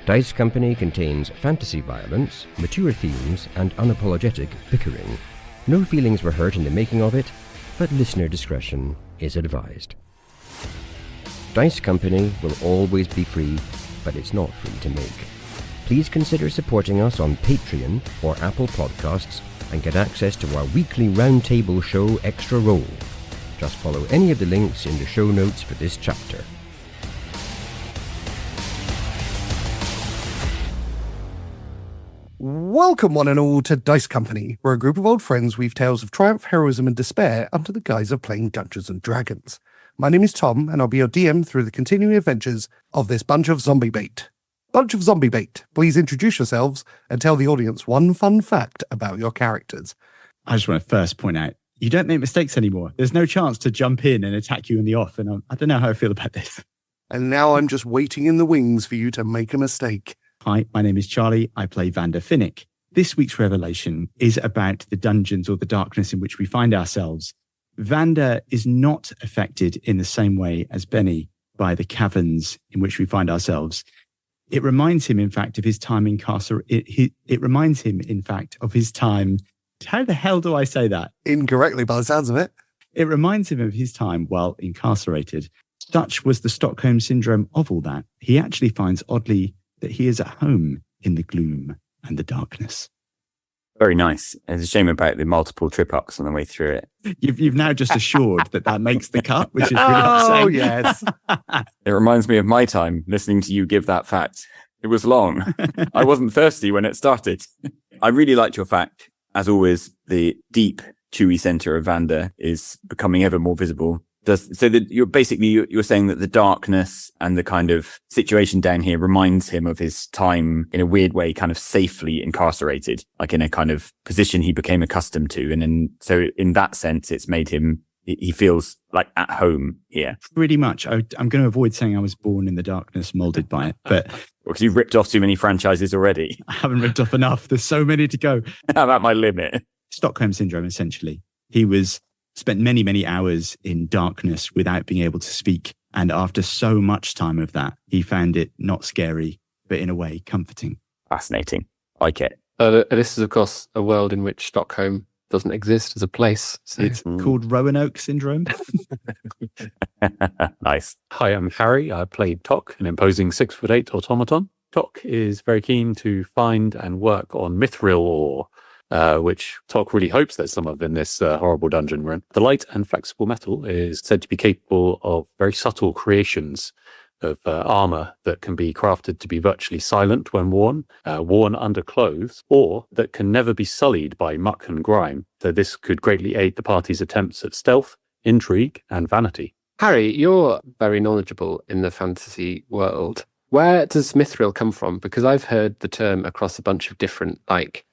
Dice Company contains fantasy violence, mature themes, and unapologetic bickering. No feelings were hurt in the making of it, but listener discretion is advised. Dice Company will always be free, but it's not free to make. Please consider supporting us on Patreon or Apple Podcasts and get access to our weekly roundtable show Extra Roll. Just follow any of the links in the show notes for this chapter. Welcome one and all to Dice Company, where a group of old friends weave tales of triumph, heroism and despair under the guise of playing Dungeons and Dragons. My name is Tom, and I'll be your DM through the continuing adventures of this bunch of zombie bait. Bunch of zombie bait, please introduce yourselves and tell the audience one fun fact about your characters. I just want to first point out, you don't make mistakes anymore. There's no chance to jump in and attack you in the off, and I don't know how I feel about this. And now I'm just waiting in the wings for you to make a mistake. Hi, my name is Charlie. I play Vander Finnick. This week's revelation is about the dungeons or the darkness in which we find ourselves. Vander is not affected in the same way as Bennie by the caverns in which we find ourselves. It reminds him, in fact, of his time It reminds him, in fact, of his time. How the hell do I say that? Incorrectly, by the sounds of it. It reminds him of his time while incarcerated. Such was the Stockholm syndrome of all that. He actually finds, oddly, that he is at home in the gloom and the darkness. Very nice. It's a shame about the multiple trip-ups on the way through it. You've now just assured that makes the cut, which is really upsetting. Oh, yes. It reminds me of my time listening to you give that fact. It was long. I wasn't thirsty when it started. I really liked your fact. As always, the deep, chewy center of Vander is becoming ever more visible. So that you're saying that the darkness and the kind of situation down here reminds him of his time in a weird way, kind of safely incarcerated, like in a kind of position he became accustomed to. And so in that sense, it's made him, he feels like at home here. Pretty much. I'm going to avoid saying I was born in the darkness, molded by it, but because you've ripped off too many franchises already. I haven't ripped off enough. There's so many to go. I'm at my limit. Stockholm syndrome, essentially. He spent many, many hours in darkness without being able to speak. And after so much time of that, he found it not scary, but in a way comforting. Fascinating. Like it. This is, of course, a world in which Stockholm doesn't exist as a place. So it's called Roanoke syndrome. Nice. Hi, I'm Harry. I play Tock, an imposing 6'8" automaton. Tock is very keen to find and work on mithril ore, which Tock really hopes there's some of in this horrible dungeon we're in. The light and flexible metal is said to be capable of very subtle creations of armor that can be crafted to be virtually silent when worn under clothes, or that can never be sullied by muck and grime. So this could greatly aid the party's attempts at stealth, intrigue, and vanity. Harry, you're very knowledgeable in the fantasy world. Where does mithril come from? Because I've heard the term across a bunch of different,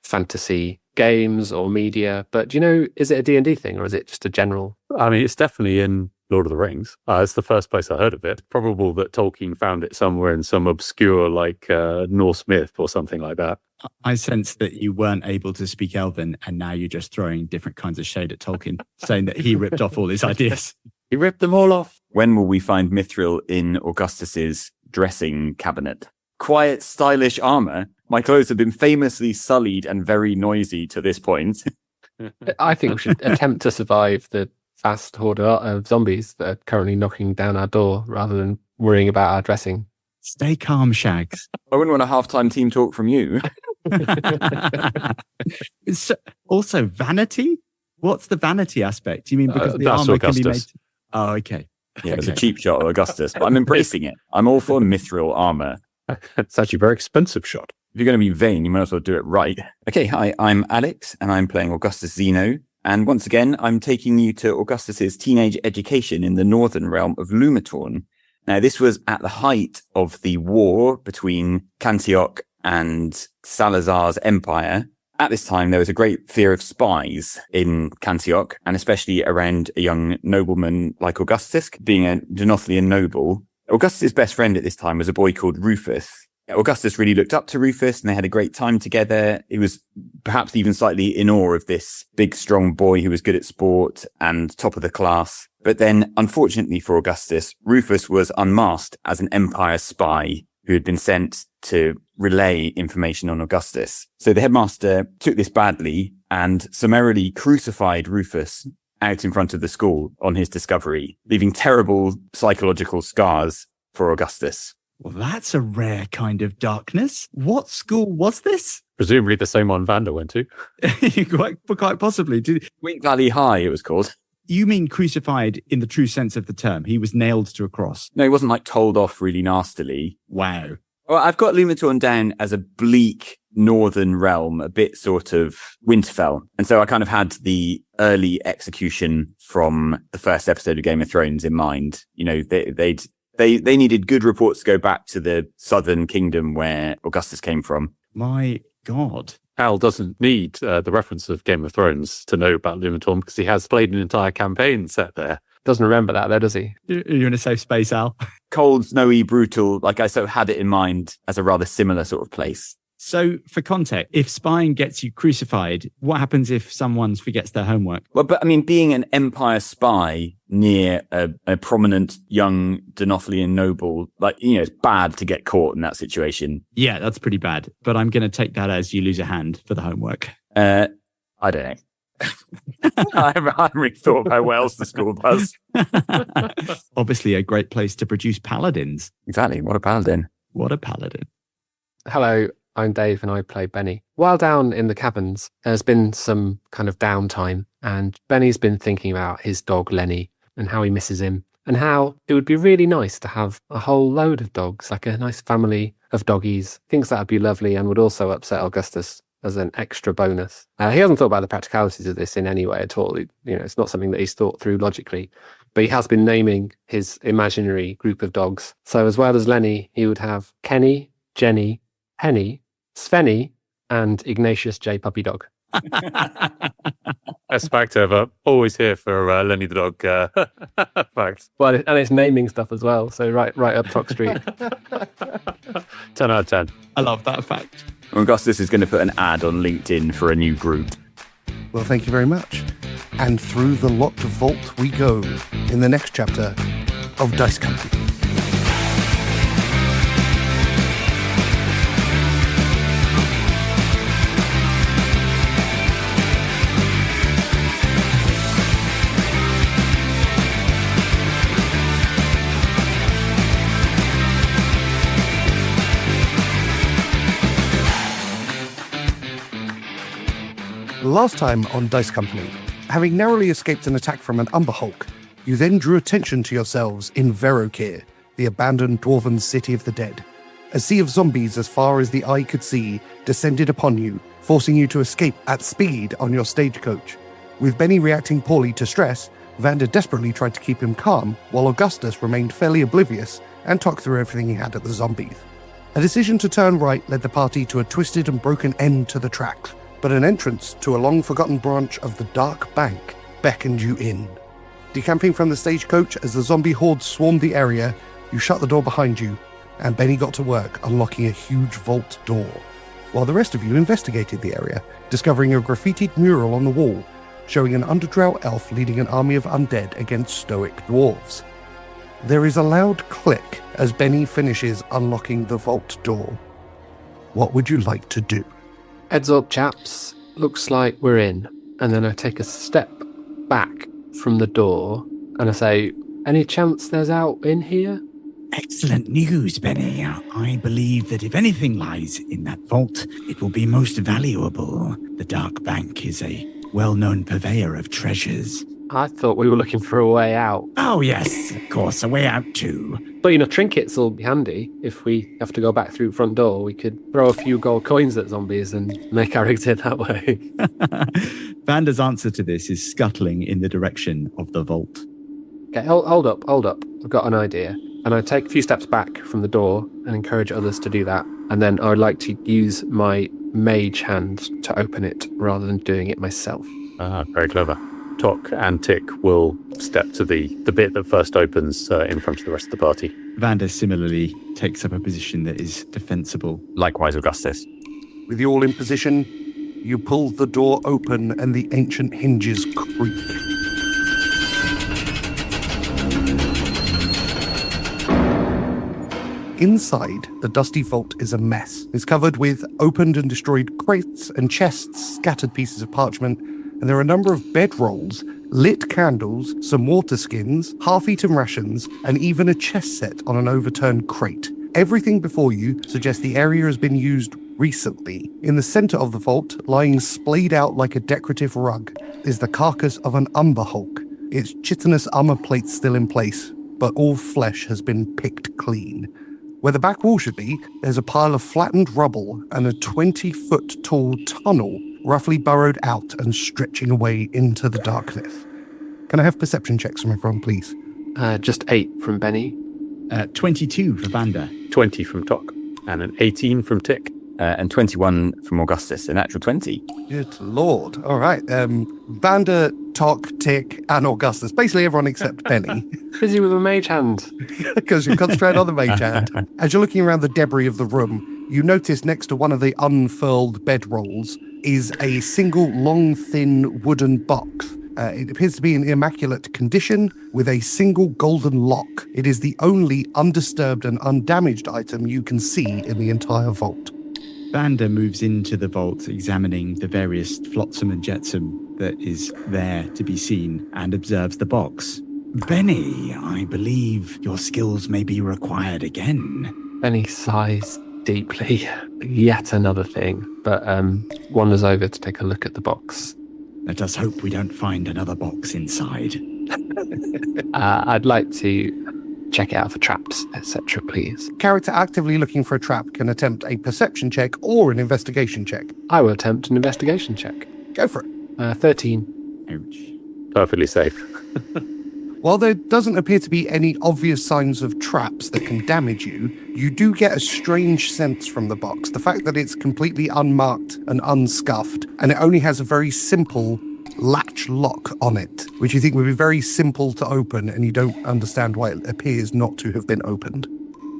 fantasy games or media, but do you know, is it a D&D thing or is it just a general? I mean, it's definitely in Lord of the Rings. It's the first place I heard of it. Probable that Tolkien found it somewhere in some obscure, Norse myth or something like that. I sense that you weren't able to speak Elven, and now you're just throwing different kinds of shade at Tolkien, saying that he ripped off all his ideas. He ripped them all off. When will we find mithril in Augustus's dressing cabinet? Quiet, stylish armor. My clothes have been famously sullied and very noisy to this point. I think we should attempt to survive the vast horde of zombies that are currently knocking down our door rather than worrying about our dressing. Stay calm, Shags. I wouldn't want a halftime team talk from you. Also, vanity? What's the vanity aspect? You mean because the that's armor Augustus. can be made... Oh, okay. Yeah, it's a cheap shot of Augustus, but I'm embracing it. I'm all for mithril armor. It's actually a very expensive shot. If you're going to be vain, you might as well do it right. Okay, hi, I'm Alex, and I'm playing Augustus Zeno. And once again, I'm taking you to Augustus's teenage education in the northern realm of Lumatorn. Now, this was at the height of the war between Antioch and Salazar's empire. At this time, there was a great fear of spies in Antioch, and especially around a young nobleman like Augustus, being a Genothlian noble. Augustus' best friend at this time was a boy called Rufus. Augustus really looked up to Rufus, and they had a great time together. He was perhaps even slightly in awe of this big, strong boy who was good at sport and top of the class. But then, unfortunately for Augustus, Rufus was unmasked as an empire spy who had been sent to relay information on Augustus. So the headmaster took this badly and summarily crucified Rufus out in front of the school on his discovery, leaving terrible psychological scars for Augustus. Well, that's a rare kind of darkness. What school was this? Presumably the same one Vander went to. quite possibly. Wink Valley High, it was called. You mean crucified in the true sense of the term? He was nailed to a cross. No, he wasn't like told off really nastily. Wow. Well, I've got Lumatorn down as a bleak northern realm, a bit sort of Winterfell. And so I kind of had the early execution from the first episode of Game of Thrones in mind. You know, they needed good reports to go back to the southern kingdom where Augustus came from. My God. Al doesn't need the reference of Game of Thrones to know about Lumatorn because he has played an entire campaign set there. Doesn't remember that though, does he? You're in a safe space, Al. Cold, snowy, brutal. Like I sort of had it in mind as a rather similar sort of place. So for context, if spying gets you crucified, what happens if someone forgets their homework? Well, but I mean, being an Empire spy near a prominent young Denophilian noble, like, you know, it's bad to get caught in that situation. Yeah, that's pretty bad. But I'm going to take that as you lose a hand for the homework. I don't know. I haven't really thought about what else the school does. Obviously a great place to produce paladins. Exactly. What a paladin. What a paladin. Hello, I'm Dave and I play Bennie. While down in the cabins, there's been some kind of downtime and Bennie's been thinking about his dog Lenny and how he misses him and how it would be really nice to have a whole load of dogs, like a nice family of doggies. Thinks that would be lovely and would also upset Augustus as an extra bonus. He hasn't thought about the practicalities of this in any way at all. It's not something that he's thought through logically, but he has been naming his imaginary group of dogs. So as well as Lenny, he would have Kenny, Jenny, Henny, Svenny, and Ignatius J. Puppy Dog. Best fact ever. Always here for Lenny the dog facts. Well, and it's naming stuff as well. So right up Tock Street. 10 out of 10. I love that fact. Augustus is going to put an ad on LinkedIn for a new group. Well, thank you very much. And through the locked vault we go in the next chapter of Dice Company. Last time on Dice Company, having narrowly escaped an attack from an Umber Hulk, you then drew attention to yourselves in Verokir, the abandoned dwarven city of the dead. A sea of zombies as far as the eye could see descended upon you, forcing you to escape at speed on your stagecoach. With Bennie reacting poorly to stress, Vander desperately tried to keep him calm, while Augustus remained fairly oblivious and talked through everything he had at the zombies. A decision to turn right led the party to a twisted and broken end to the tracks, but an entrance to a long-forgotten branch of the Dark Bank beckoned you in. Decamping from the stagecoach as the zombie horde swarmed the area, you shut the door behind you, and Bennie got to work unlocking a huge vault door, while the rest of you investigated the area, discovering a graffitied mural on the wall, showing an underdrow elf leading an army of undead against stoic dwarves. There is a loud click as Bennie finishes unlocking the vault door. What would you like to do? Heads up, chaps. Looks like we're in. And then I take a step back from the door and I say, any chance there's out in here? Excellent news, Bennie. I believe that if anything lies in that vault, it will be most valuable. The Dark Bank is a well-known purveyor of treasures. I thought we were looking for a way out. Oh, yes, of course, a way out too. But, trinkets will be handy. If we have to go back through the front door, we could throw a few gold coins at zombies and make our exit that way. Vander's answer to this is scuttling in the direction of the vault. Okay, hold up. I've got an idea. And I take a few steps back from the door and encourage others to do that. And then I would like to use my mage hand to open it rather than doing it myself. Ah, very clever. Tock and Tick will step to the bit that first opens in front of the rest of the party. Vander similarly takes up a position that is defensible. Likewise, Augustus. With you all in position, you pull the door open and the ancient hinges creak. Inside, the dusty vault is a mess. It's covered with opened and destroyed crates and chests, scattered pieces of parchment, and there are a number of bedrolls, lit candles, some water skins, half-eaten rations, and even a chess set on an overturned crate. Everything before you suggests the area has been used recently. In the center of the vault, lying splayed out like a decorative rug, is the carcass of an umber hulk. Its chitinous armor plate's still in place, but all flesh has been picked clean. Where the back wall should be, there's a pile of flattened rubble and a 20-foot tall tunnel roughly burrowed out and stretching away into the darkness. Can I have perception checks from everyone, please? Just 8 from Bennie. 22 for Vander. 20 from Tock. And an 18 from Tick. And 21 from Augustus, a natural 20. Good lord. All right. Vander, Tock, Tick, and Augustus. Basically everyone except Bennie. Busy with a mage hand. Because you're concentrating on the mage hand. As you're looking around the debris of the room, you notice next to one of the unfurled bedrolls is a single long, thin wooden box. It appears to be in immaculate condition with a single golden lock. It is the only undisturbed and undamaged item you can see in the entire vault. Vander moves into the vault, examining the various flotsam and jetsam that is there to be seen, and observes the box. Bennie, I believe your skills may be required again. Bennie sighs deeply. Yet another thing, but wanders over to take a look at the box. Let us hope we don't find another box inside. I'd like to check it out for traps, etc., please. Character actively looking for a trap can attempt a perception check or an investigation check. I will attempt an investigation check. Go for it. 13. Ouch. Perfectly safe. While there doesn't appear to be any obvious signs of traps that can damage you, you do get a strange sense from the box. The fact that it's completely unmarked and unscuffed, and it only has a very simple latch lock on it, which you think would be very simple to open, and you don't understand why it appears not to have been opened.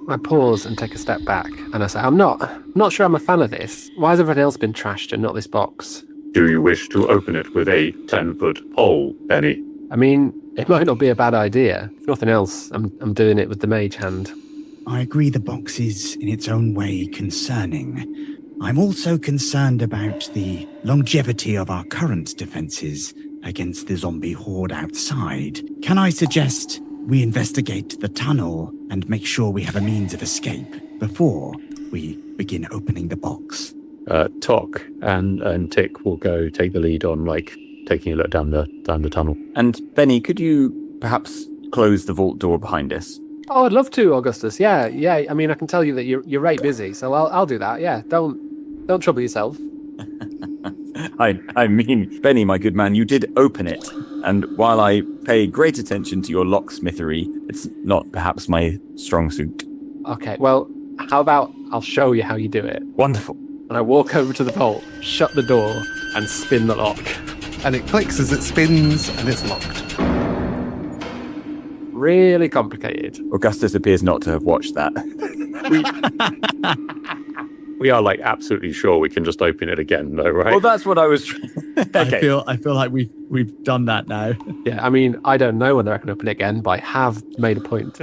I pause and take a step back, and I say, I'm not sure I'm a fan of this. Why has everything else been trashed and not this box? Do you wish to open it with a 10-foot pole, Bennie? I mean, it might not be a bad idea. If nothing else, I'm doing it with the mage hand. I agree the box is, in its own way, concerning. I'm also concerned about the longevity of our current defenses against the zombie horde outside. Can I suggest we investigate the tunnel and make sure we have a means of escape before we begin opening the box? Tock and Tick will go take the lead on, taking a look down the tunnel. And Bennie, could you perhaps close the vault door behind us? Oh, I'd love to, Augustus. Yeah. I mean, I can tell you that you're right busy, so I'll do that. Yeah, don't trouble yourself. I mean, Bennie, my good man, you did open it. And while I pay great attention to your locksmithery, it's not perhaps my strong suit. Okay, well, how about I'll show you how you do it. Wonderful. And I walk over to the vault, shut the door, and spin the lock. And it clicks as it spins, and it's locked. Really complicated. Augustus appears not to have watched that. We are absolutely sure we can just open it again, though, right? Well, that's what I was. Okay. I feel like we've done that now. Yeah, I mean, I don't know whether I can open it again, but I have made a point.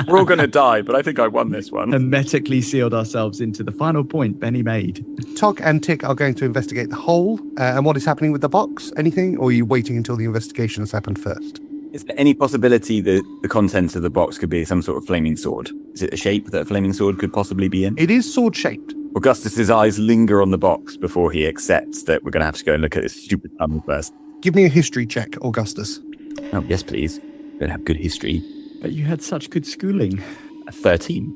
We're all going to die, but I think I won this one. Hermetically sealed ourselves into the final point Bennie made. Tock and Tick are going to investigate the hole and what is happening with the box. Anything? Or are you waiting until the investigation has happened first? Is there any possibility that the contents of the box could be some sort of flaming sword? Is it a shape that a flaming sword could possibly be in? It is sword-shaped. Augustus's eyes linger on the box before he accepts that we're going to have to go and look at this stupid tunnel first. Give me a history check, Augustus. Oh, yes, please. Don't have good history. But you had such good schooling. 13.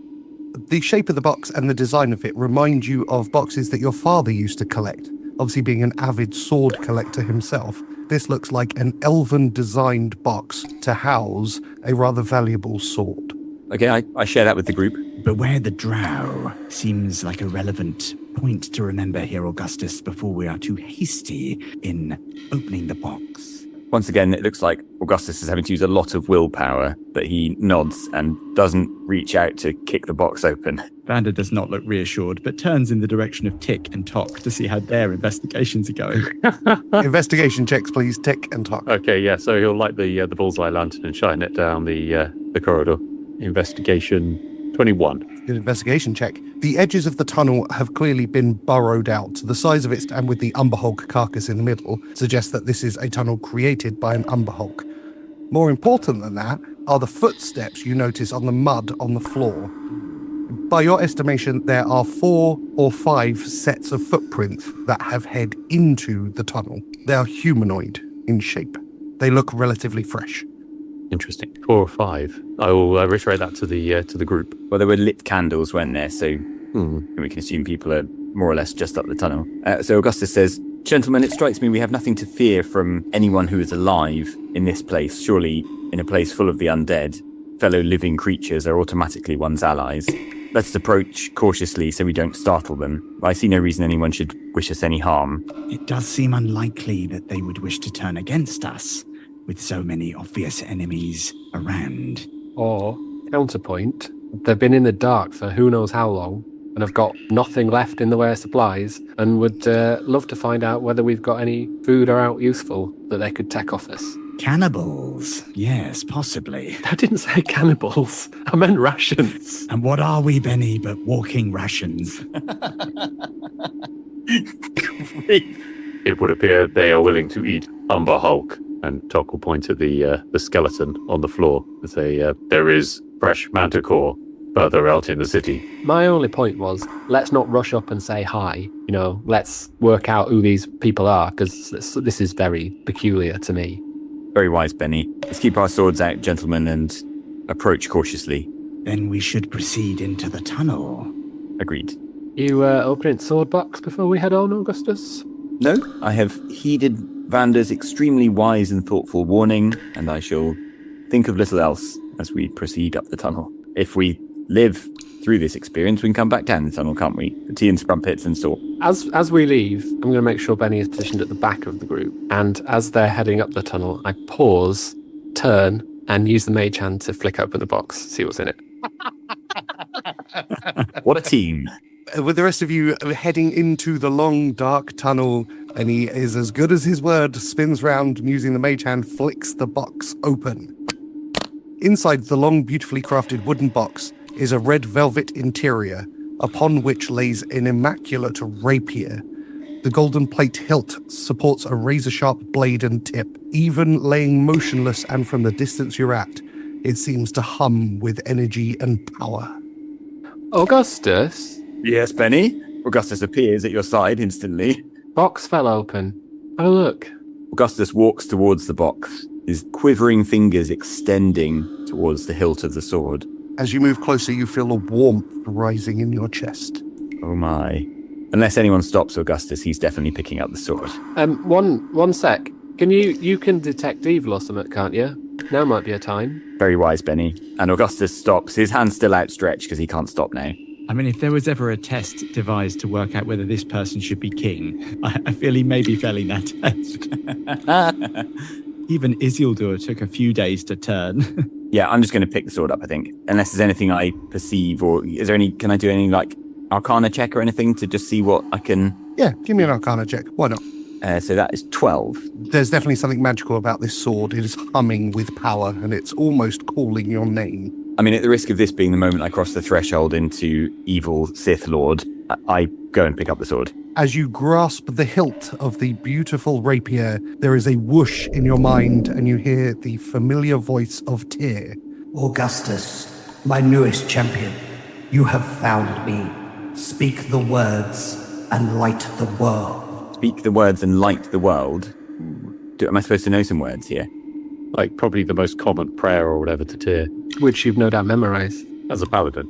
The shape of the box and the design of it remind you of boxes that your father used to collect. Obviously, being an avid sword collector himself, this looks like an elven-designed box to house a rather valuable sword. Okay, I share that with the group. Beware the drow seems like a relevant point to remember here, Augustus, before we are too hasty in opening the box. Once again, it looks like Augustus is having to use a lot of willpower, but he nods and doesn't reach out to kick the box open. Vander does not look reassured, but turns in the direction of Tick and Tock to see how their investigations are going. Investigation checks, please, Tick and Tock. Okay, yeah, so he'll light the bullseye lantern and shine it down the corridor. Investigation 21. Good investigation check. The edges of the tunnel have clearly been burrowed out. The size of it, and with the Umber Hulk carcass in the middle, suggests that this is a tunnel created by an Umber Hulk. More important than that are the footsteps you notice on the mud on the floor. By your estimation, there are 4 or 5 sets of footprints that have head into the tunnel. They are humanoid in shape. They look relatively fresh. Interesting. 4 or 5. I will reiterate that to the group. Well, there were lit candles, weren't there? So we can assume people are more or less just up the tunnel. So Augustus says, "Gentlemen, it strikes me we have nothing to fear from anyone who is alive in this place. Surely, in a place full of the undead, fellow living creatures are automatically one's allies. Let's approach cautiously so we don't startle them. I see no reason anyone should wish us any harm." It does seem unlikely that they would wish to turn against us, with so many obvious enemies around. Or, counterpoint, they've been in the dark for who knows how long and have got nothing left in the way of supplies and would love to find out whether we've got any food or out useful that they could take off us. Cannibals, yes, possibly. I didn't say cannibals. I meant rations. And what are we, Bennie, but walking rations? It would appear they are willing to eat Umber Hulk. And Tock will point at the skeleton on the floor and say, there is fresh manticore further out in the city. My only point was, let's not rush up and say hi. You know, let's work out who these people are, because this is very peculiar to me. Very wise, Bennie. Let's keep our swords out, gentlemen, and approach cautiously. Then we should proceed into the tunnel. Agreed. You opening sword box before we head on, Augustus? No, I have heeded Vander's extremely wise and thoughtful warning, and I shall think of little else as we proceed up the tunnel. If we live through this experience, we can come back down the tunnel, can't we? The tea and scrumpets and salt. As we leave, I'm going to make sure Bennie is positioned at the back of the group, and as they're heading up the tunnel, I pause, turn, and use the mage hand to flick open the box, see what's in it. What a team. With the rest of you heading into the long, dark tunnel, and he is as good as his word, spins round and using the mage hand, flicks the box open. Inside the long, beautifully crafted wooden box is a red velvet interior, upon which lays an immaculate rapier. The golden plate hilt supports a razor-sharp blade and tip. Even laying motionless and from the distance you're at, it seems to hum with energy and power. Augustus? Yes, Bennie? Augustus appears at your side instantly. Box fell open. Have a look. Augustus walks towards the box, his quivering fingers extending towards the hilt of the sword. As you move closer, you feel a warmth rising in your chest. Oh my. Unless anyone stops Augustus, he's definitely picking up the sword. One sec. You can detect evil or something, can't you? Now might be a time. Very wise, Bennie. And Augustus stops, his hand's still outstretched because he can't stop now. I mean, if there was ever a test devised to work out whether this person should be king, I feel he may be failing that test. Even Isildur took a few days to turn. Yeah, I'm just going to pick the sword up, I think. Unless there's anything I perceive, or can I do any, Arcana check or anything to just see what I can... Yeah, give me an Arcana check. Why not? So that is 12. There's definitely something magical about this sword. It is humming with power, and it's almost calling your name. I mean, at the risk of this being the moment I cross the threshold into evil Sith Lord, I go and pick up the sword. As you grasp the hilt of the beautiful rapier, there is a whoosh in your mind, and you hear the familiar voice of Tyr. Augustus, my newest champion, you have found me. Speak the words and light the world. Speak the words and light the world? Am I supposed to know some words here? Like probably the most common prayer or whatever to Tyr. Which you've no doubt memorized. As a paladin.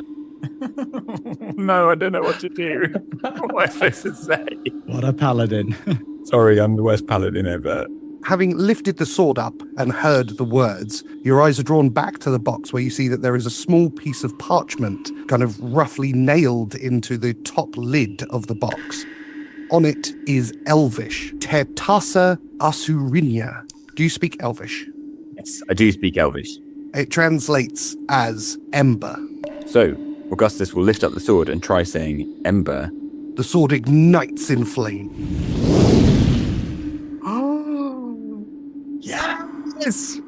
No, I don't know what to do. What am I supposed to say? What a paladin. Sorry, I'm the worst paladin ever. Having lifted the sword up and heard the words, your eyes are drawn back to the box where you see that there is a small piece of parchment kind of roughly nailed into the top lid of the box. On it is Elvish, Tertassa Asurinia. Do you speak Elvish? Yes, I do speak Elvish. It translates as Ember. So, Augustus will lift up the sword and try saying Ember. The sword ignites in flame. Yes!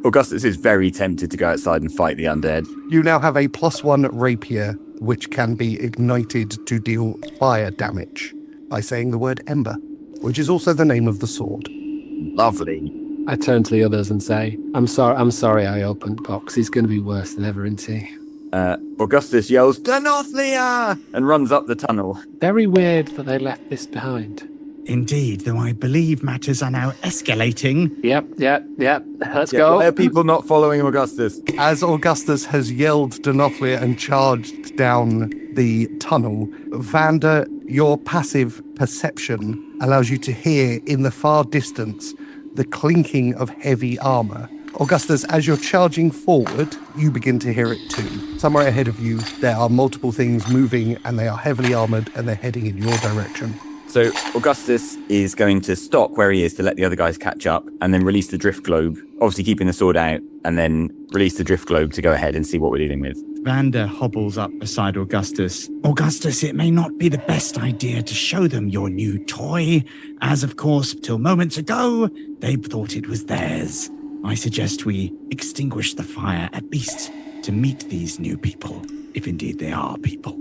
Augustus is very tempted to go outside and fight the undead. You now have a +1 rapier, which can be ignited to deal fire damage by saying the word ember, which is also the name of the sword. Lovely. I turn to the others and say, I'm sorry I opened Box. He's going to be worse than ever, isn't he? Augustus yells, Denothlia! And runs up the tunnel. Very weird that they left this behind. Indeed, though I believe matters are now escalating. Yep. Let's go. Why are people not following Augustus? As Augustus has yelled Denothlia and charged down the tunnel, Vander, your passive perception allows you to hear in the far distance the clinking of heavy armor. Augustus, as you're charging forward, you begin to hear it too. Somewhere ahead of you, there are multiple things moving, and they are heavily armored, and they're heading in your direction. So Augustus is going to stop where he is to let the other guys catch up, and then release the drift globe, obviously keeping the sword out, and then release the drift globe to go ahead and see what we're dealing with. Vander hobbles up beside Augustus. Augustus, it may not be the best idea to show them your new toy, as of course, till moments ago, they thought it was theirs. I suggest we extinguish the fire, at least to meet these new people, if indeed they are people.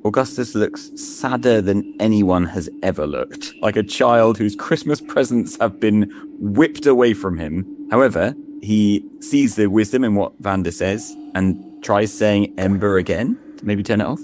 Augustus looks sadder than anyone has ever looked, like a child whose Christmas presents have been whipped away from him. However, he sees the wisdom in what Vander says and tries saying ember again to maybe turn it off.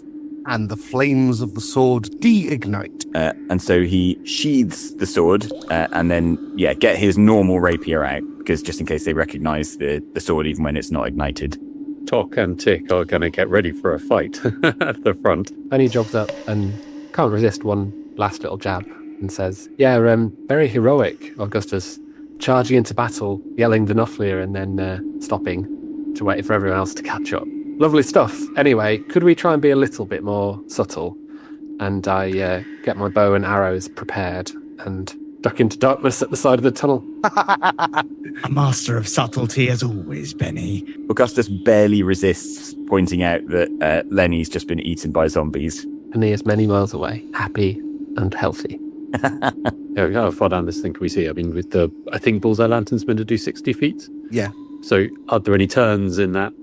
And the flames of the sword de-ignite. And so he sheathes the sword and then, get his normal rapier out, because just in case they recognize the sword even when it's not ignited. Tock and Tick are going to get ready for a fight at the front. Bennie jogs up and can't resist one last little jab and says, very heroic, Augustus. Charging into battle, yelling Denothlia and then stopping to wait for everyone else to catch up. Lovely stuff. Anyway, could we try and be a little bit more subtle? And I get my bow and arrows prepared and duck into darkness at the side of the tunnel. A master of subtlety as always, Bennie. Augustus barely resists pointing out that Lenny's just been eaten by zombies. And he is many miles away, happy and healthy. How far down this thing can we see? I mean, I think Bullseye Lantern's meant to do 60 feet. Yeah. So are there any turns in that?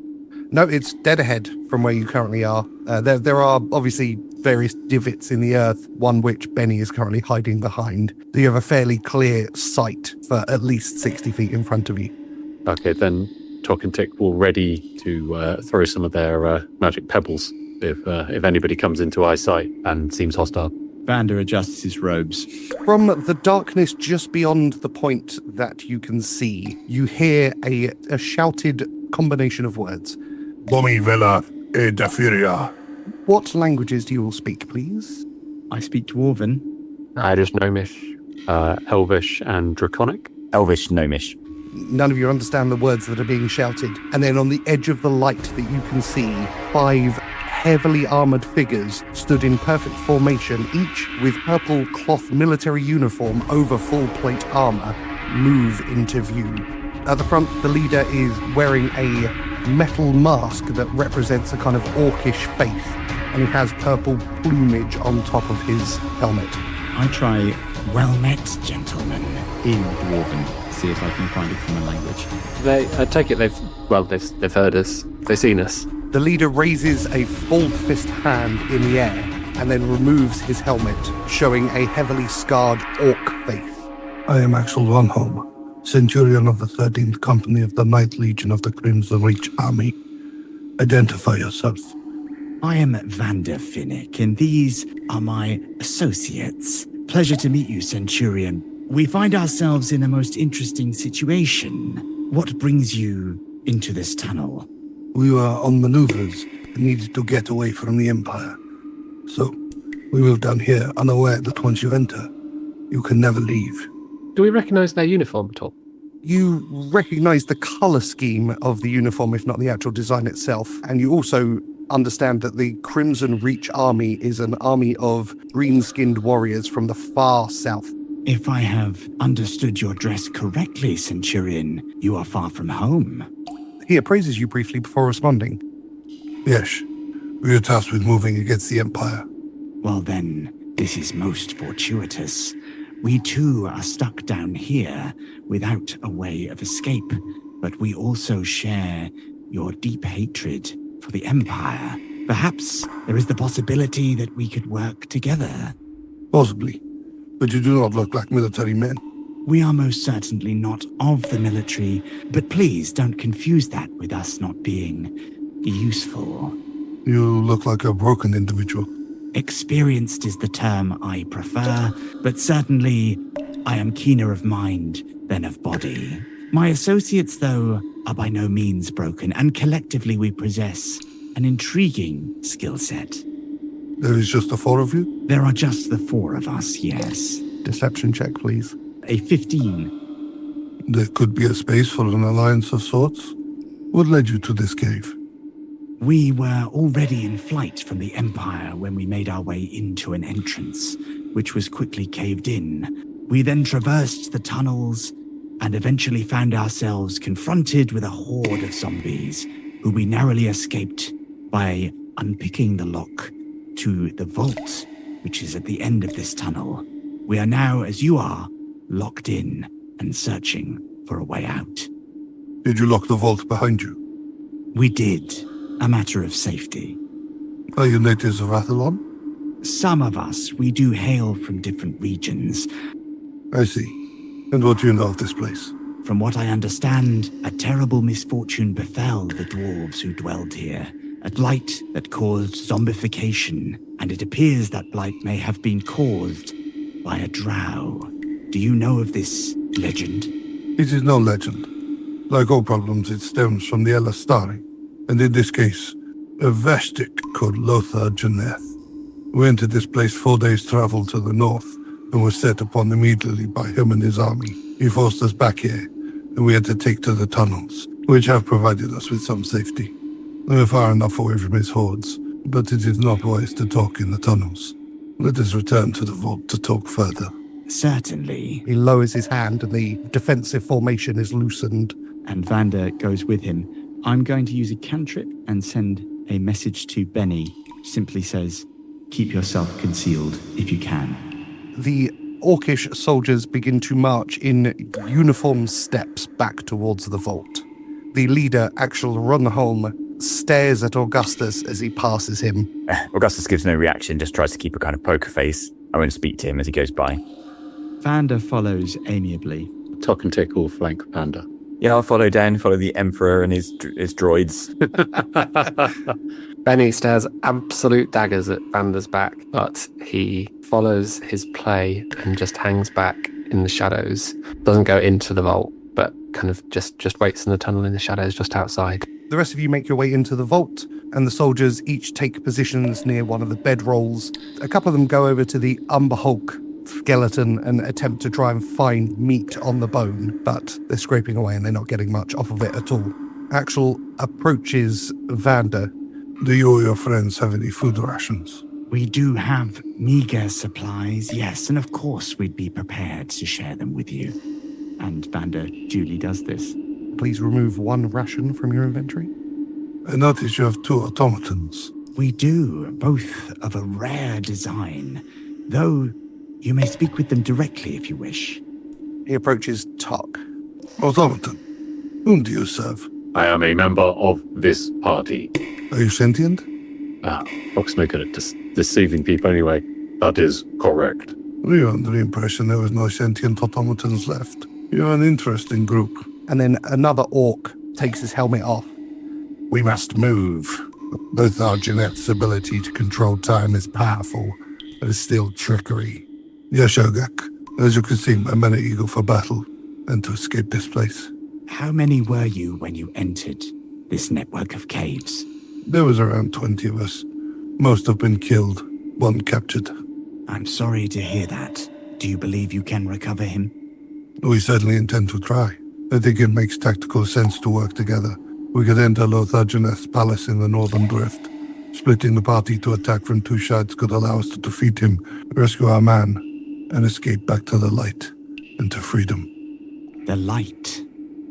No, it's dead ahead from where you currently are. There are obviously various divots in the earth, one which Bennie is currently hiding behind. So you have a fairly clear sight for at least 60 feet in front of you. Okay, then Tock and Tick will ready to throw some of their magic pebbles if anybody comes into eyesight and seems hostile. Vander adjusts his robes. From the darkness just beyond the point that you can see, you hear a shouted combination of words. Bomi Vela e Dafiria. What languages do you all speak, please? I speak Dwarven. Irish, Gnomish. Elvish and Draconic. Elvish, Gnomish. None of you understand the words that are being shouted. And then on the edge of the light that you can see, 5 heavily armored figures stood in perfect formation, each with purple cloth military uniform over full plate armor, move into view. At the front, the leader is wearing a metal mask that represents a kind of orcish face, and he has purple plumage on top of his helmet. I try Well met, gentlemen. in Dwarven, see if I can find it from a language. I take it they've heard us. They've seen us. The leader raises a full fist hand in the air and then removes his helmet, showing a heavily scarred orc face. I am Axel Von Holm, Centurion of the 13th Company of the 9th Legion of the Crimson Reach Army. Identify yourself. I am Vander Finnick, and these are my associates. Pleasure to meet you, Centurion. We find ourselves in a most interesting situation. What brings you into this tunnel? We were on maneuvers and needed to get away from the Empire. So, we moved down here unaware that once you enter, you can never leave. Do we recognise their uniform at all? You recognize the color scheme of the uniform, if not the actual design itself, and you also understand that the Crimson Reach Army is an army of green-skinned warriors from the far south. If I have understood your dress correctly, Centurion, you are far from home. He appraises you briefly before responding. Yes, we are tasked with moving against the Empire. Well then, this is most fortuitous. We too are stuck down here without a way of escape, but we also share your deep hatred for the Empire. Perhaps there is the possibility that we could work together. Possibly. But you do not look like military men. We are most certainly not of the military, but please don't confuse that with us not being useful. You look like a broken individual. Experienced is the term I prefer, but certainly I am keener of mind than of body. My associates, though, are by no means broken, and collectively we possess an intriguing skill set. There is just the four of you? There are just the four of us, yes. Deception check, please. A 15. There could be a space for an alliance of sorts. What led you to this cave? We were already in flight from the Empire when we made our way into an entrance, which was quickly caved in. We then traversed the tunnels and eventually found ourselves confronted with a horde of zombies, who we narrowly escaped by unpicking the lock to the vault, which is at the end of this tunnel. We are now, as you are, locked in and searching for a way out. Did you lock the vault behind you? We did. A matter of safety. Are you natives of Athlon? Some of us, we do hail from different regions. I see. And what do you know of this place? From what I understand, a terrible misfortune befell the dwarves who dwelled here. A blight that caused zombification, and it appears that blight may have been caused by a drow. Do you know of this legend? It is no legend. Like all problems, it stems from the Elastari, and in this case, a Vestic called Lothar Janeth. We entered this place 4 days' travel to the north, and were set upon immediately by him and his army. He forced us back here, and we had to take to the tunnels, which have provided us with some safety. We are far enough away from his hordes, but it is not wise to talk in the tunnels. Let us return to the vault to talk further. Certainly. He lowers his hand and the defensive formation is loosened. And Vander goes with him. I'm going to use a cantrip and send a message to Bennie. Simply says, keep yourself concealed if you can. The orcish soldiers begin to march in uniform steps back towards the vault. The leader, Axel Runholm, stares at Augustus as he passes him. Augustus gives no reaction, just tries to keep a kind of poker face. I won't speak to him as he goes by. Vander follows amiably. Tock and Tick will flank Panda. Yeah, I'll follow the Emperor and his droids. Bennie stares absolute daggers at Vander's back, but he follows his play and just hangs back in the shadows. Doesn't go into the vault, but kind of just waits in the tunnel in the shadows just outside. The rest of you make your way into the vault, and the soldiers each take positions near one of the bedrolls. A couple of them go over to the Umber Hulk skeleton and attempt to try and find meat on the bone, but they're scraping away and they're not getting much off of it at all. Axel approaches Vander. Do you or your friends have any food rations? We do have meager supplies, yes, and of course we'd be prepared to share them with you. And Vander duly does this. Please remove one ration from your inventory. I notice you have 2 automatons. We do, both of a rare design, though you may speak with them directly if you wish. He approaches Tock. Automaton, whom do you serve? I am a member of this party. Are you sentient? Tock's no good at deceiving people anyway. That is correct. We were under the impression there was no sentient automatons left. You're an interesting group. And then another orc takes his helmet off. We must move. Both our Jeanette's ability to control time is powerful, but it's still trickery. Yes, Shogak. As you can see, my men are eager for battle and to escape this place. How many were you when you entered this network of caves? There was around 20 of us. Most have been killed, one captured. I'm sorry to hear that. Do you believe you can recover him? We certainly intend to try. I think it makes tactical sense to work together. We could enter Lothar Janeth's palace in the Northern Drift. Splitting the party to attack from 2 sides could allow us to defeat him, rescue our man, and escape back to the light and to freedom. The light,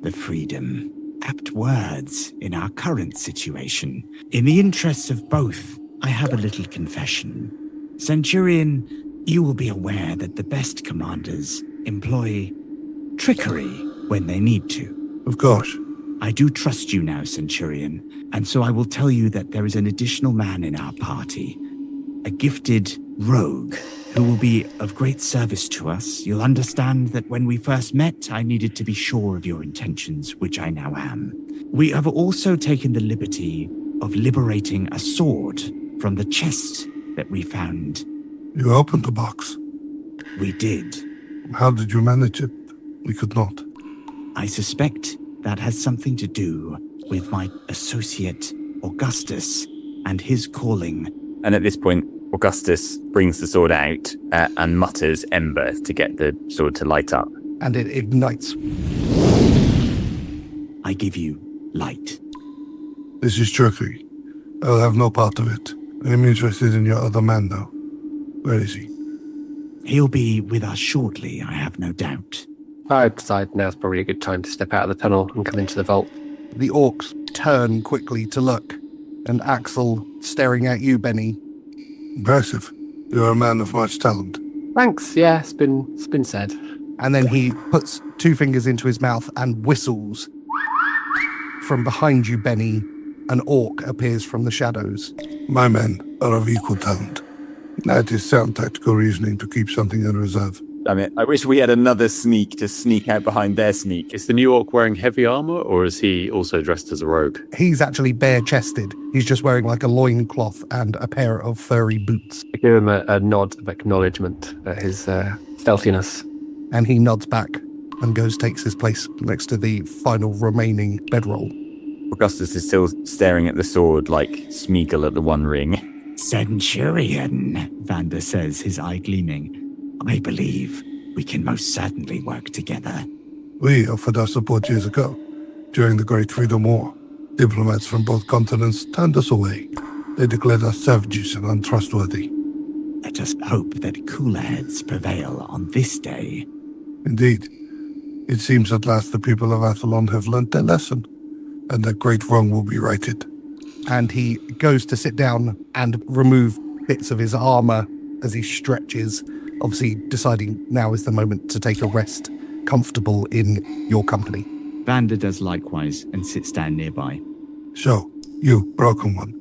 the freedom. Apt words in our current situation. In the interests of both, I have a little confession. Centurion, You will be aware that the best commanders employ trickery when they need to. Of course. I do trust you now, Centurion, and so I will tell you that there is an additional man in our party, a gifted rogue who will be of great service to us. You'll understand that when we first met, I needed to be sure of your intentions, which I now am. We have also taken the liberty of liberating a sword from the chest that we found. You opened the box. We did. How did you manage it? We could not. I suspect that has something to do with my associate, Augustus, and his calling. And at this point, Augustus brings the sword out and mutters Ember to get the sword to light up. And it ignites. I give you light. This is trickery. I'll have no part of it. I'm interested in your other man, though. Where is he? He'll be with us shortly, I have no doubt. I decide now's probably a good time to step out of the tunnel and come into the vault. The orcs turn quickly to look, and Axel staring at you, Bennie. Impressive. You're a man of much talent. Thanks, yeah, it's been said. And then he puts 2 fingers into his mouth and whistles. From behind you, Bennie, an orc appears from the shadows. My men are of equal talent. That is sound tactical reasoning to keep something in reserve. I mean, I wish we had another sneak to sneak out behind their sneak. Is the new orc wearing heavy armor, or is he also dressed as a rogue? He's actually bare-chested. He's just wearing like a loincloth and a pair of furry boots. I give him a nod of acknowledgement at his stealthiness. And he nods back and takes his place next to the final remaining bedroll. Augustus is still staring at the sword like Smeagol at the One Ring. Centurion, Vander says, his eye gleaming. I believe we can most certainly work together. We offered our support years ago, during the Great Freedom War. Diplomats from both continents turned us away. They declared us savages and untrustworthy. Let us hope that cooler heads prevail on this day. Indeed. It seems at last the people of Athlon have learnt their lesson, and that great wrong will be righted. And he goes to sit down and remove bits of his armor as he stretches, obviously deciding now is the moment to take a rest, comfortable in your company. Vander does likewise and sits down nearby. So, you, Broken One,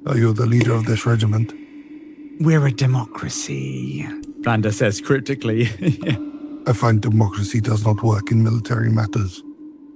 are you the leader of this regiment? We're a democracy, Vander says cryptically. I find democracy does not work in military matters.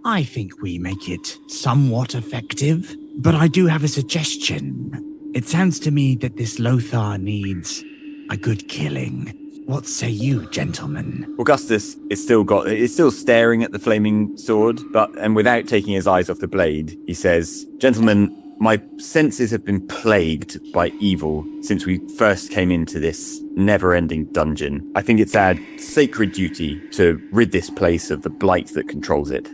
I think we make it somewhat effective, but I do have a suggestion. It sounds to me that this Lothar needs a good killing. What say you, gentlemen? Augustus is still staring at the flaming sword, and without taking his eyes off the blade, he says, "Gentlemen, my senses have been plagued by evil since we first came into this never-ending dungeon. I think it's our sacred duty to rid this place of the blight that controls it.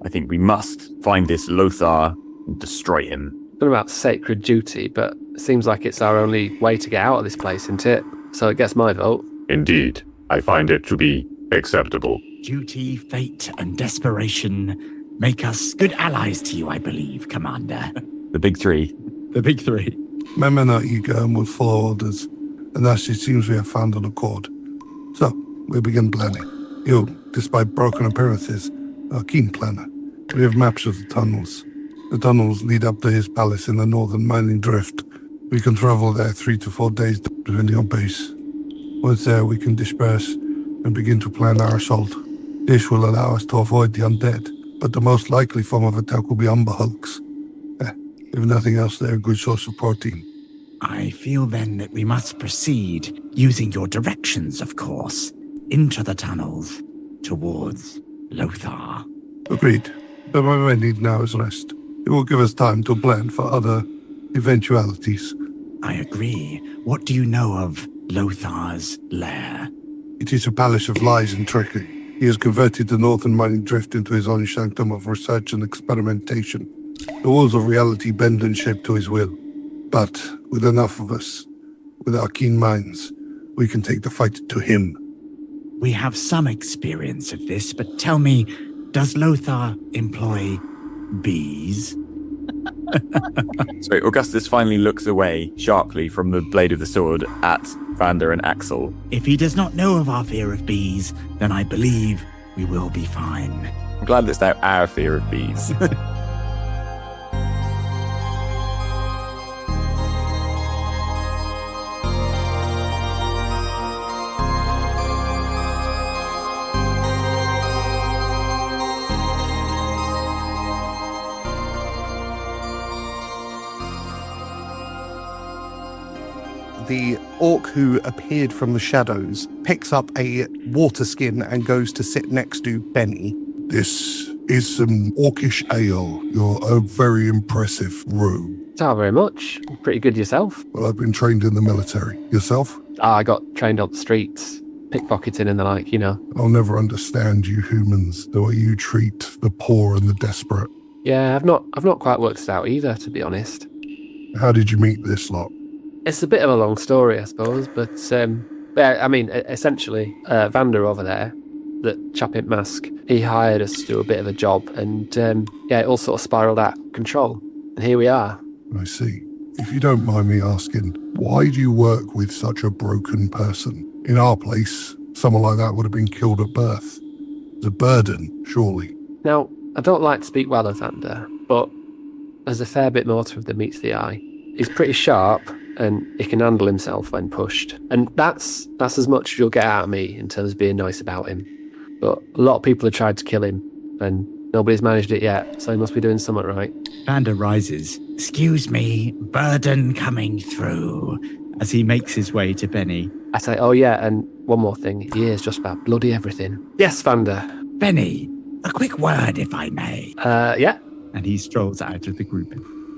I think we must find this Lothar and destroy him." Not about sacred duty, but it seems like it's our only way to get out of this place, isn't it? So it gets my vote. Indeed, I find it to be acceptable. Duty, fate, and desperation make us good allies to you, I believe, Commander. The big three. The big three. My men are eager and will follow orders, and thus it seems we have found an accord. So, we begin planning. You, despite broken appearances, are a keen planner. We have maps of the tunnels. The tunnels lead up to his palace in the northern mining drift. We can travel there 3 to 4 days, depending on pace. Once there, we can disperse and begin to plan our assault. This will allow us to avoid the undead, but the most likely form of attack will be Umber Hulks. If nothing else, they're a good source of protein. I feel then that we must proceed, using your directions, of course, into the tunnels, towards Lothar. Agreed. But my men need now is rest. It will give us time to plan for other eventualities. I agree. What do you know of Lothar's lair? It is a palace of lies and trickery. He has converted the northern mining drift into his own sanctum of research and experimentation. The walls of reality bend and shape to his will. But with enough of us, with our keen minds, we can take the fight to him. We have some experience of this, but tell me, does Lothar employ bees? Sorry, Augustus finally looks away sharply from the blade of the sword at Vander and Axel. If he does not know of our fear of bees, then I believe we will be fine. I'm glad that's now our fear of bees. The orc who appeared from the shadows picks up a water skin and goes to sit next to Bennie. This is some orcish ale. You're a very impressive room. Not very much. Pretty good yourself. Well, I've been trained in the military. Yourself? I got trained on the streets, pickpocketing and the like, you know. I'll never understand you humans, the way you treat the poor and the desperate. Yeah, I've not quite worked it out either, to be honest. How did you meet this lot? It's a bit of a long story, I suppose, but yeah, I mean, essentially, Vander over there, the chap in mask, he hired us to do a bit of a job, and yeah, it all sort of spiralled out of control, and here we are. I see. If you don't mind me asking, why do you work with such a broken person? In our place, someone like that would have been killed at birth. It's a burden, surely. Now, I don't like to speak well of Vander, but there's a fair bit more to him than meets the eye. He's pretty sharp, and he can handle himself when pushed. And that's as much as you'll get out of me in terms of being nice about him. But a lot of people have tried to kill him, and nobody's managed it yet, so he must be doing something right. Vander rises. Excuse me, burden coming through. As he makes his way to Bennie. I say, oh yeah, and one more thing. He hears just about bloody everything. Yes, Vander. Bennie, a quick word, if I may. Yeah. And he strolls out of the group.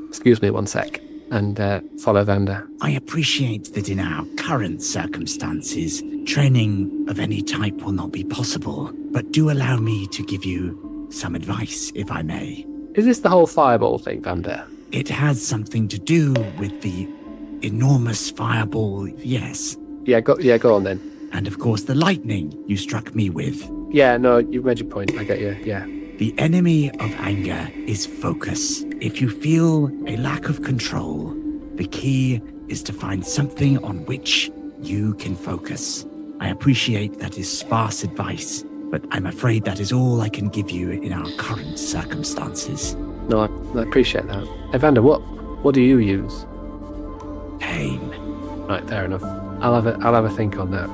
Excuse me one sec. And follow Vander. I appreciate that in our current circumstances, training of any type will not be possible, but do allow me to give you some advice, if I may. Is this the whole fireball thing, Vander? It has something to do with the enormous fireball, yes. Yeah, go on then. And of course the lightning you struck me with. Yeah, no, you've made your point. I get you, yeah. The enemy of anger is focus. If you feel a lack of control, the key is to find something on which you can focus. I appreciate that is sparse advice, but I'm afraid that is all I can give you in our current circumstances. No, I appreciate that. Hey, Vander, what do you use? Pain. Right, fair enough. I'll have a think on that.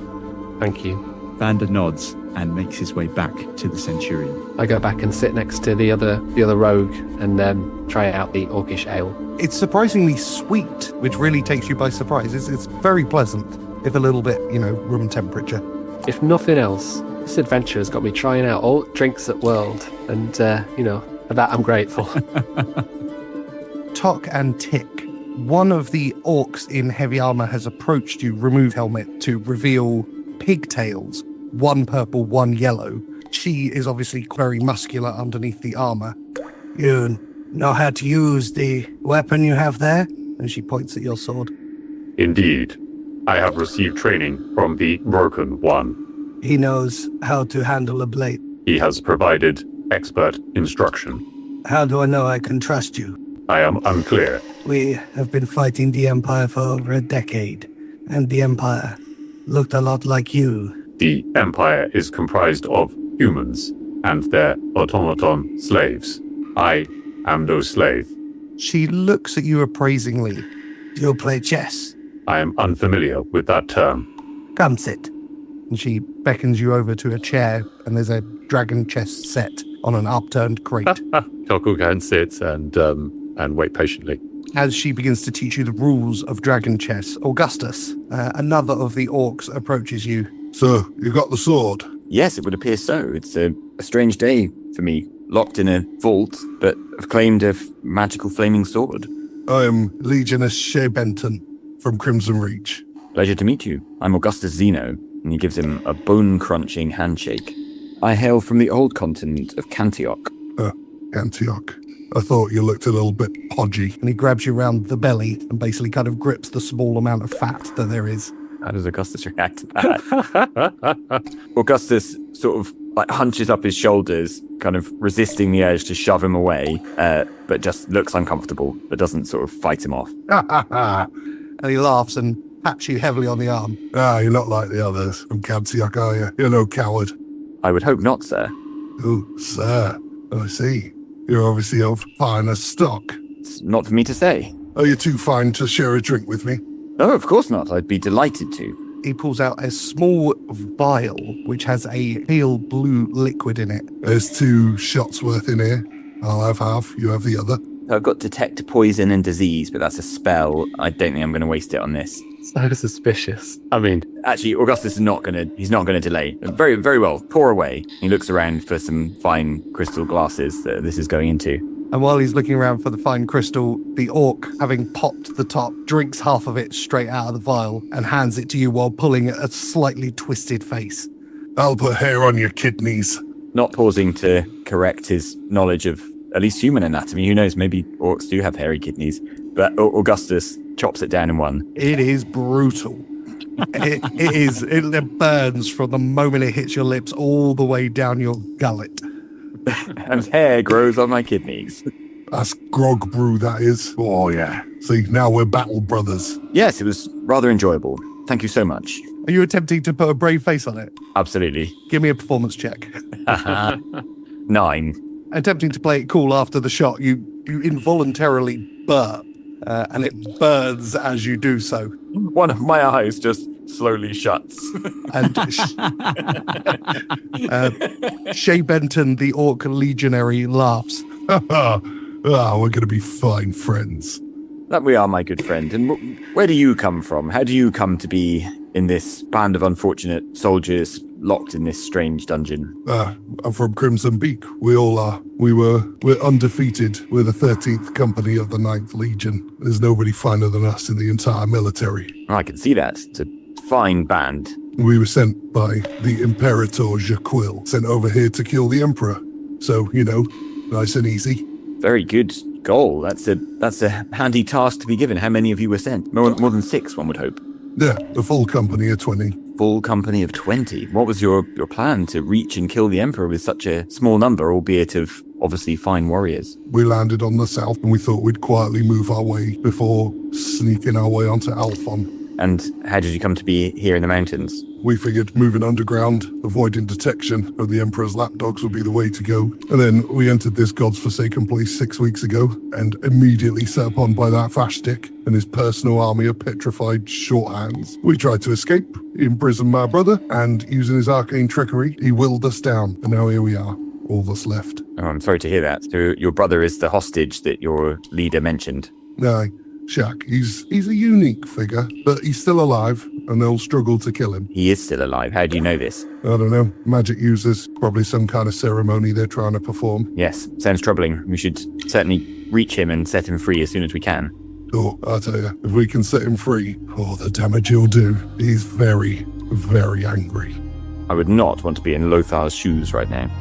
Thank you. Vander nods and makes his way back to the Centurion. I go back and sit next to the other rogue and try out the orcish ale. It's surprisingly sweet, which really takes you by surprise. It's very pleasant, if a little bit, room temperature. If nothing else, this adventure has got me trying out all drinks at World, and, for that I'm grateful. Tock and Tick. One of the orcs in heavy armor has approached you, removed helmet, to reveal pigtails. One purple, one yellow. She is obviously very muscular underneath the armor. You know how to use the weapon you have there? And she points at your sword. Indeed. I have received training from the Broken One. He knows how to handle a blade. He has provided expert instruction. How do I know I can trust you? I am unclear. We have been fighting the Empire for over a decade, and the Empire looked a lot like you. The Empire is comprised of humans and their automaton slaves. I am no slave. She looks at you appraisingly. Do you play chess? I am unfamiliar with that term. Come sit. And she beckons you over to a chair, and there's a dragon chess set on an upturned crate. Tock will go and sit and wait patiently. As she begins to teach you the rules of dragon chess, Augustus, another of the orcs, approaches you. So, you got the sword? Yes, it would appear so. It's a strange day for me, locked in a vault, but I've claimed a magical flaming sword. I am Legionist Shea Benton from Crimson Reach. Pleasure to meet you. I'm Augustus Zeno, and he gives him a bone-crunching handshake. I hail from the old continent of Cantioch. Antioch. I thought you looked a little bit podgy. And he grabs you around the belly and basically kind of grips the small amount of fat that there is. How does Augustus react to that? Augustus sort of like hunches up his shoulders, kind of resisting the urge to shove him away, but just looks uncomfortable, but doesn't sort of fight him off. And he laughs and pats you heavily on the arm. You're not like the others from Cabsiak, are you? You're no coward. I would hope not, sir. Oh, sir. I see. You're obviously of finer stock. It's not for me to say. Are you too fine to share a drink with me? No, of course not. I'd be delighted to. He pulls out a small vial which has a pale blue liquid in it. There's 2 shots worth in here. I'll have half, you have the other. I've got detect poison and disease, but that's a spell. I don't think I'm going to waste it on this. So suspicious. I mean, actually, Augustus is not going to delay. Very, very well. Pour away. He looks around for some fine crystal glasses that this is going into. And while he's looking around for the fine crystal, the orc, having popped the top, drinks half of it straight out of the vial and hands it to you while pulling a slightly twisted face. I'll put hair on your kidneys. Not pausing to correct his knowledge of at least human anatomy. Who knows, maybe orcs do have hairy kidneys. But Augustus chops it down in one. It is brutal. It burns from the moment it hits your lips all the way down your gullet. And hair grows on my kidneys. That's grog brew, that is. Oh, yeah. See, now we're battle brothers. Yes, it was rather enjoyable. Thank you so much. Are you attempting to put a brave face on it? Absolutely. Give me a performance check. 9. Attempting to play it cool after the shot, you involuntarily burp, and it burns as you do so. One of my eyes just slowly shuts. And Shea Benton, the orc legionary, laughs. We're going to be fine friends. That we are, my good friend. And where do you come from? How do you come to be in this band of unfortunate soldiers locked in this strange dungeon? I'm from Crimson Beak. We all are. We're undefeated. We're the 13th company of the 9th Legion. There's nobody finer than us in the entire military. I can see that. It's a fine band. We were sent by the Imperator Jaquil, sent over here to kill the Emperor. So, nice and easy. Very good goal. That's a handy task to be given. How many of you were sent? More than 6, one would hope. Yeah, the full company of 20. Full company of 20. What was your plan to reach and kill the Emperor with such a small number, albeit of obviously fine warriors? We landed on the south and we thought we'd quietly move our way before sneaking our way onto Alphon. And how did you come to be here in the mountains? We figured moving underground, avoiding detection of the Emperor's lapdogs would be the way to go. And then we entered this god's forsaken place 6 weeks ago and immediately set upon by that Fashstick and his personal army of petrified shorthands. We tried to escape, imprisoned my brother, and using his arcane trickery, he willed us down. And now here we are, all that's left. Oh, I'm sorry to hear that. So your brother is the hostage that your leader mentioned? Aye. Shaq, he's a unique figure, but he's still alive, and they'll struggle to kill him. He is still alive. How do you know this? I don't know. Magic users, probably some kind of ceremony they're trying to perform. Yes, sounds troubling. We should certainly reach him and set him free as soon as we can. Oh, I'll tell you, if we can set him free, the damage he'll do. He's very, very angry. I would not want to be in Lothar's shoes right now.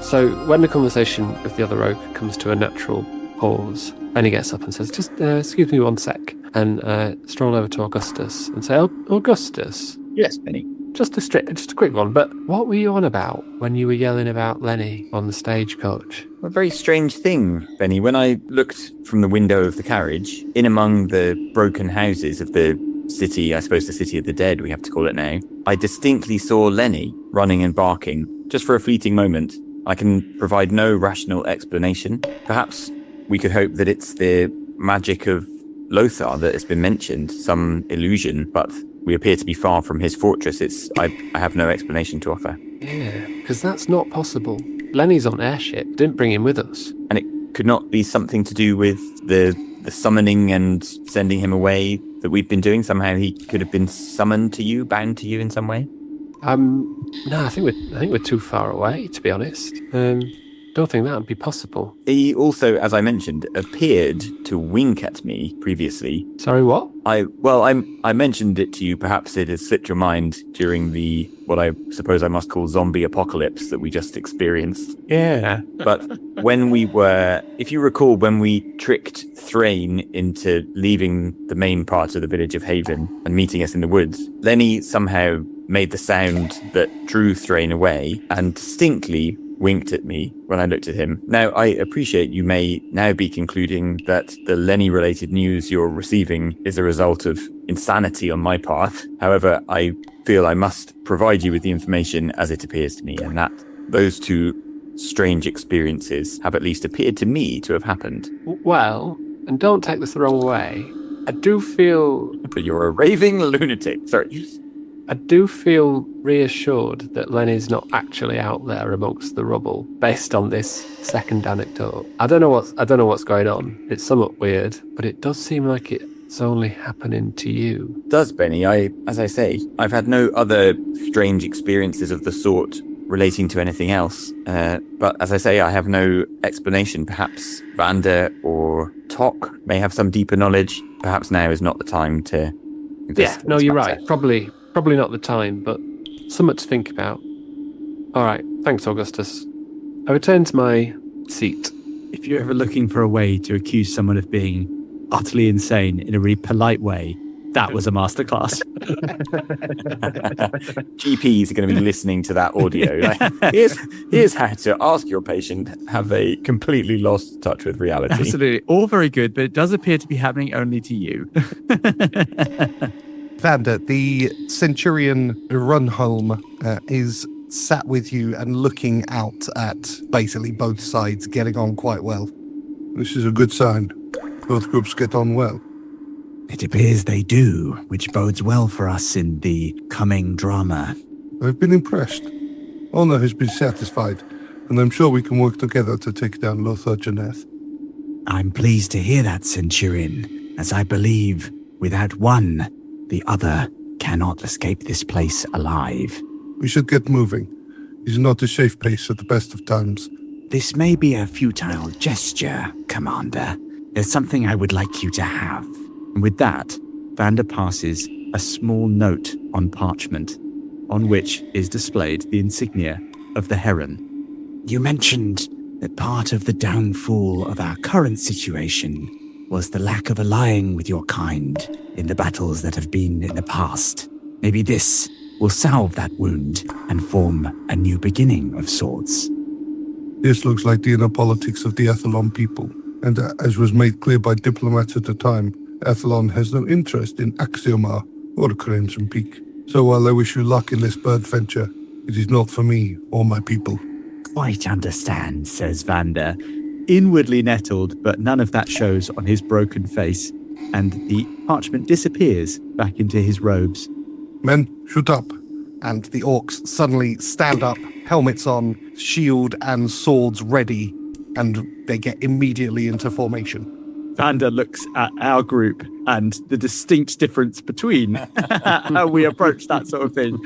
So when the conversation with the other rogue comes to a natural pause, Bennie gets up and says, just excuse me 1 sec, and stroll over to Augustus and say, Augustus? Yes, Bennie? Just a quick one, but what were you on about when you were yelling about Lenny on the stagecoach? A very strange thing, Bennie. When I looked from the window of the carriage, in among the broken houses of the city, I suppose the city of the dead, we have to call it now, I distinctly saw Lenny running and barking, just for a fleeting moment. I can provide no rational explanation. Perhaps we could hope that it's the magic of Lothar that has been mentioned, some illusion, but we appear to be far from his fortress. I have no explanation to offer. Yeah, because that's not possible. Lenny's on airship, didn't bring him with us. And it could not be something to do with the summoning and sending him away that we've been doing? Somehow he could have been summoned to you, bound to you in some way? No, I think we're too far away, to be honest. Don't think that would be possible. He also, as I mentioned, appeared to wink at me previously. Sorry, what? I mentioned it to you. Perhaps it has slipped your mind during the, what I suppose I must call zombie apocalypse that we just experienced. Yeah. But if you recall, when we tricked Thrain into leaving the main part of the village of Haven and meeting us in the woods, Lenny somehow made the sound that drew Thrain away and distinctly winked at me when I looked at him. Now, I appreciate you may now be concluding that the Lenny-related news you're receiving is a result of insanity on my part. However, I feel I must provide you with the information as it appears to me, and that those two strange experiences have at least appeared to me to have happened. Well, and don't take this the wrong way, I do feel... But you're a raving lunatic. Sorry. I do feel reassured that Lenny's not actually out there amongst the rubble, based on this second anecdote. I don't know what's going on. It's somewhat weird, but it does seem like it's only happening to you. It does, Benny. As I say, I've had no other strange experiences of the sort relating to anything else. But as I say, I have no explanation. Perhaps Vander or Tock may have some deeper knowledge. Perhaps now is not the time to investigate. Yeah, no, you're right. Probably not the time, but something to think about. All right, thanks, Augustus. I return to my seat. If you're ever looking for a way to accuse someone of being utterly insane in a really polite way, that was a masterclass. GPs are going to be listening to that audio. Like, here's how to ask your patient have they completely lost touch with reality. Absolutely. All very good, but it does appear to be happening only to you. Vander, the Centurion Runholm is sat with you and looking out at basically both sides getting on quite well. This is a good sign. Both groups get on well. It appears they do, which bodes well for us in the coming drama. I've been impressed. Honor has been satisfied, and I'm sure we can work together to take down Lothar Janeth. I'm pleased to hear that, Centurion, as I believe without one, the other cannot escape this place alive. We should get moving. He's not a safe place at the best of times. This may be a futile gesture, Commander. There's something I would like you to have. And with that, Vander passes a small note on parchment, on which is displayed the insignia of the Heron. You mentioned that part of the downfall of our current situation was the lack of allying with your kind in the battles that have been in the past. Maybe this will salve that wound and form a new beginning of sorts. This looks like the inner politics of the Athlon people, and as was made clear by diplomats at the time, Athlon has no interest in Axiomar or Crimson Peak. So while I wish you luck in this bird venture, it is not for me or my people. Quite understand, says Vander, inwardly nettled, but none of that shows on his broken face, and the parchment disappears back into his robes. Men, shoot up. And the orcs suddenly stand up, helmets on, shield and swords ready, and they get immediately into formation. Vander looks at our group and the distinct difference between how we approach that sort of thing.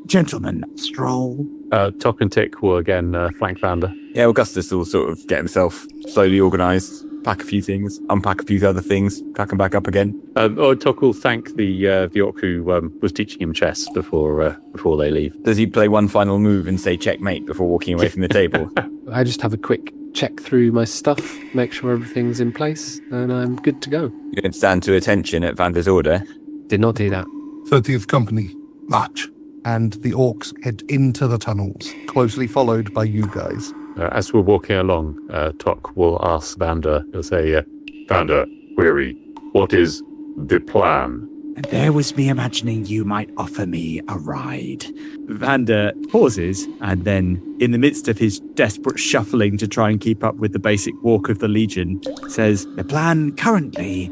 Gentlemen, stroll. Tock and Tick will again flank Vander. Yeah, Augustus will sort of get himself slowly organised, pack a few things, unpack a few other things, pack them back up again. Tock will thank the orc who was teaching him chess before they leave. Does he play one final move and say checkmate before walking away from the table? I just have a quick check through my stuff, make sure everything's in place, and I'm good to go. You can stand to attention at Vander's order. Did not do that. 30th Company, march. And the orcs head into the tunnels, closely followed by you guys. As we're walking along, Tock will ask Vander, he'll say, Vander, query, what is the plan? And there was me imagining you might offer me a ride. Vander pauses, and then, in the midst of his desperate shuffling to try and keep up with the basic walk of the Legion, says, The plan currently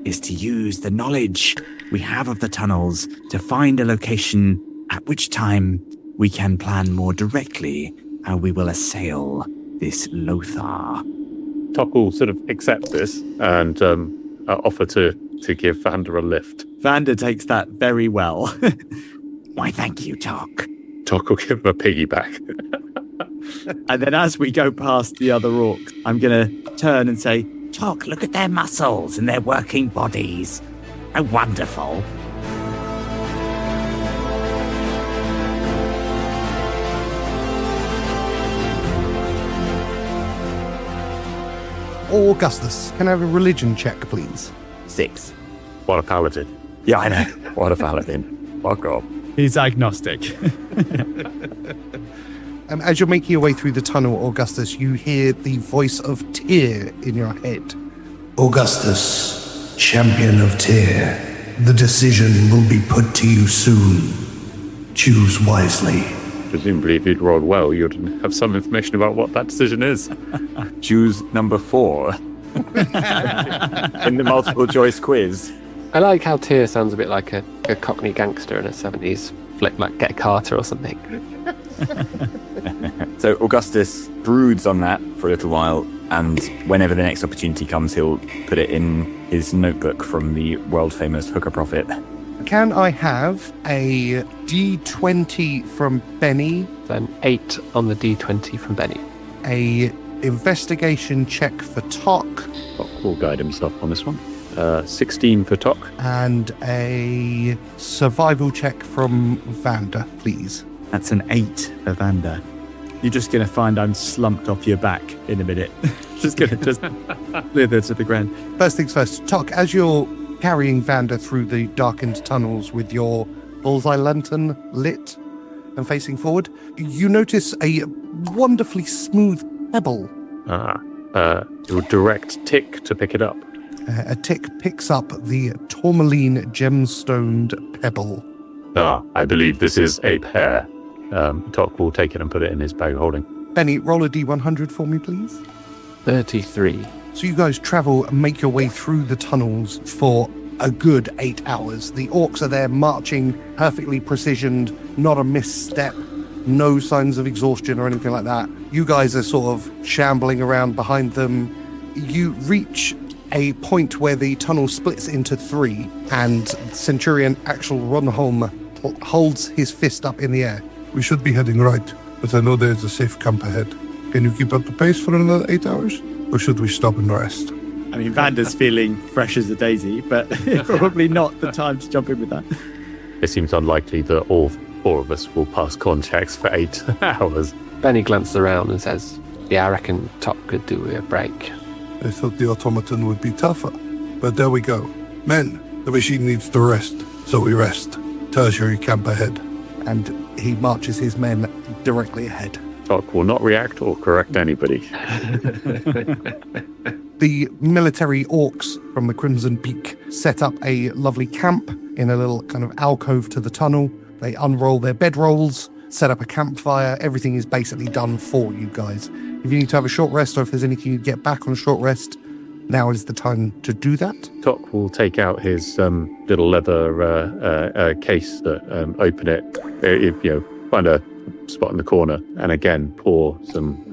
is to use the knowledge we have of the tunnels to find a location at which time we can plan more directly how we will assail this Lothar. Tock will sort of accept this and offer to give Vander a lift. Vander takes that very well. Why, thank you, Tock. Tock will give him a piggyback. And then as we go past the other orcs, I'm going to turn and say, Tock, look at their muscles and their working bodies. How wonderful. Augustus, can I have a religion check, please? 6. What a paladin. Yeah, I know. What a paladin. Fuck off. he's agnostic. As you're making your way through the tunnel, Augustus, you hear the voice of Tyr in your head. Augustus, champion of Tyr, the decision will be put to you soon. Choose wisely. Presumably, if you'd rolled well, you'd have some information about what that decision is. Choose number 4 in the multiple choice quiz. I like how Tyr sounds a bit like a Cockney gangster in a 70s flick, like Get a Carter or something. So Augustus broods on that for a little while, and whenever the next opportunity comes, he'll put it in his notebook from the world-famous Hooker Prophet. Can I have a D20 from Bennie? Then 8 on the D20 from Bennie. A investigation check for Tock. Tock will guide himself on this one. 16 for Tock. And a survival check from Vander, please. That's an 8 for Vander. You're just going to find I'm slumped off your back in a minute. Just going to slither to the ground. First things first, Tock, as you're carrying Vander through the darkened tunnels with your bullseye lantern lit and facing forward, you notice a wonderfully smooth pebble. Your direct tick to pick it up. A tick picks up the tourmaline gemstoned pebble. I believe this is a pear. Tock will take it and put it in his bag holding. Bennie, roll a D100 for me, please. 33. So you guys travel and make your way through the tunnels for a good 8 hours. The orcs are there marching, perfectly precisioned, not a misstep, no signs of exhaustion or anything like that. You guys are sort of shambling around behind them. You reach a point where the tunnel splits into 3, and Centurion Axel Ronholm holds his fist up in the air. We should be heading right, but I know there's a safe camp ahead. Can you keep up the pace for another 8 hours? Or should we stop and rest? I mean, Vander's feeling fresh as a daisy, but probably not the time to jump in with that. It seems unlikely that all 4 of us will pass con checks for 8 hours. Bennie glances around and says, yeah, I reckon Tock could do a break. I thought the automaton would be tougher, but there we go. Men, the machine needs to rest, so we rest. Tertiary camp ahead. And he marches his men directly ahead. Tock will not react or correct anybody. The military orcs from the Crimson Peak set up a lovely camp in a little kind of alcove to the tunnel. They unroll their bedrolls, set up a campfire. Everything is basically done for you guys. If you need to have a short rest, or if there's anything you get back on a short rest, now is the time to do that. Tock will take out his little leather case, open it, find a spot in the corner, and again pour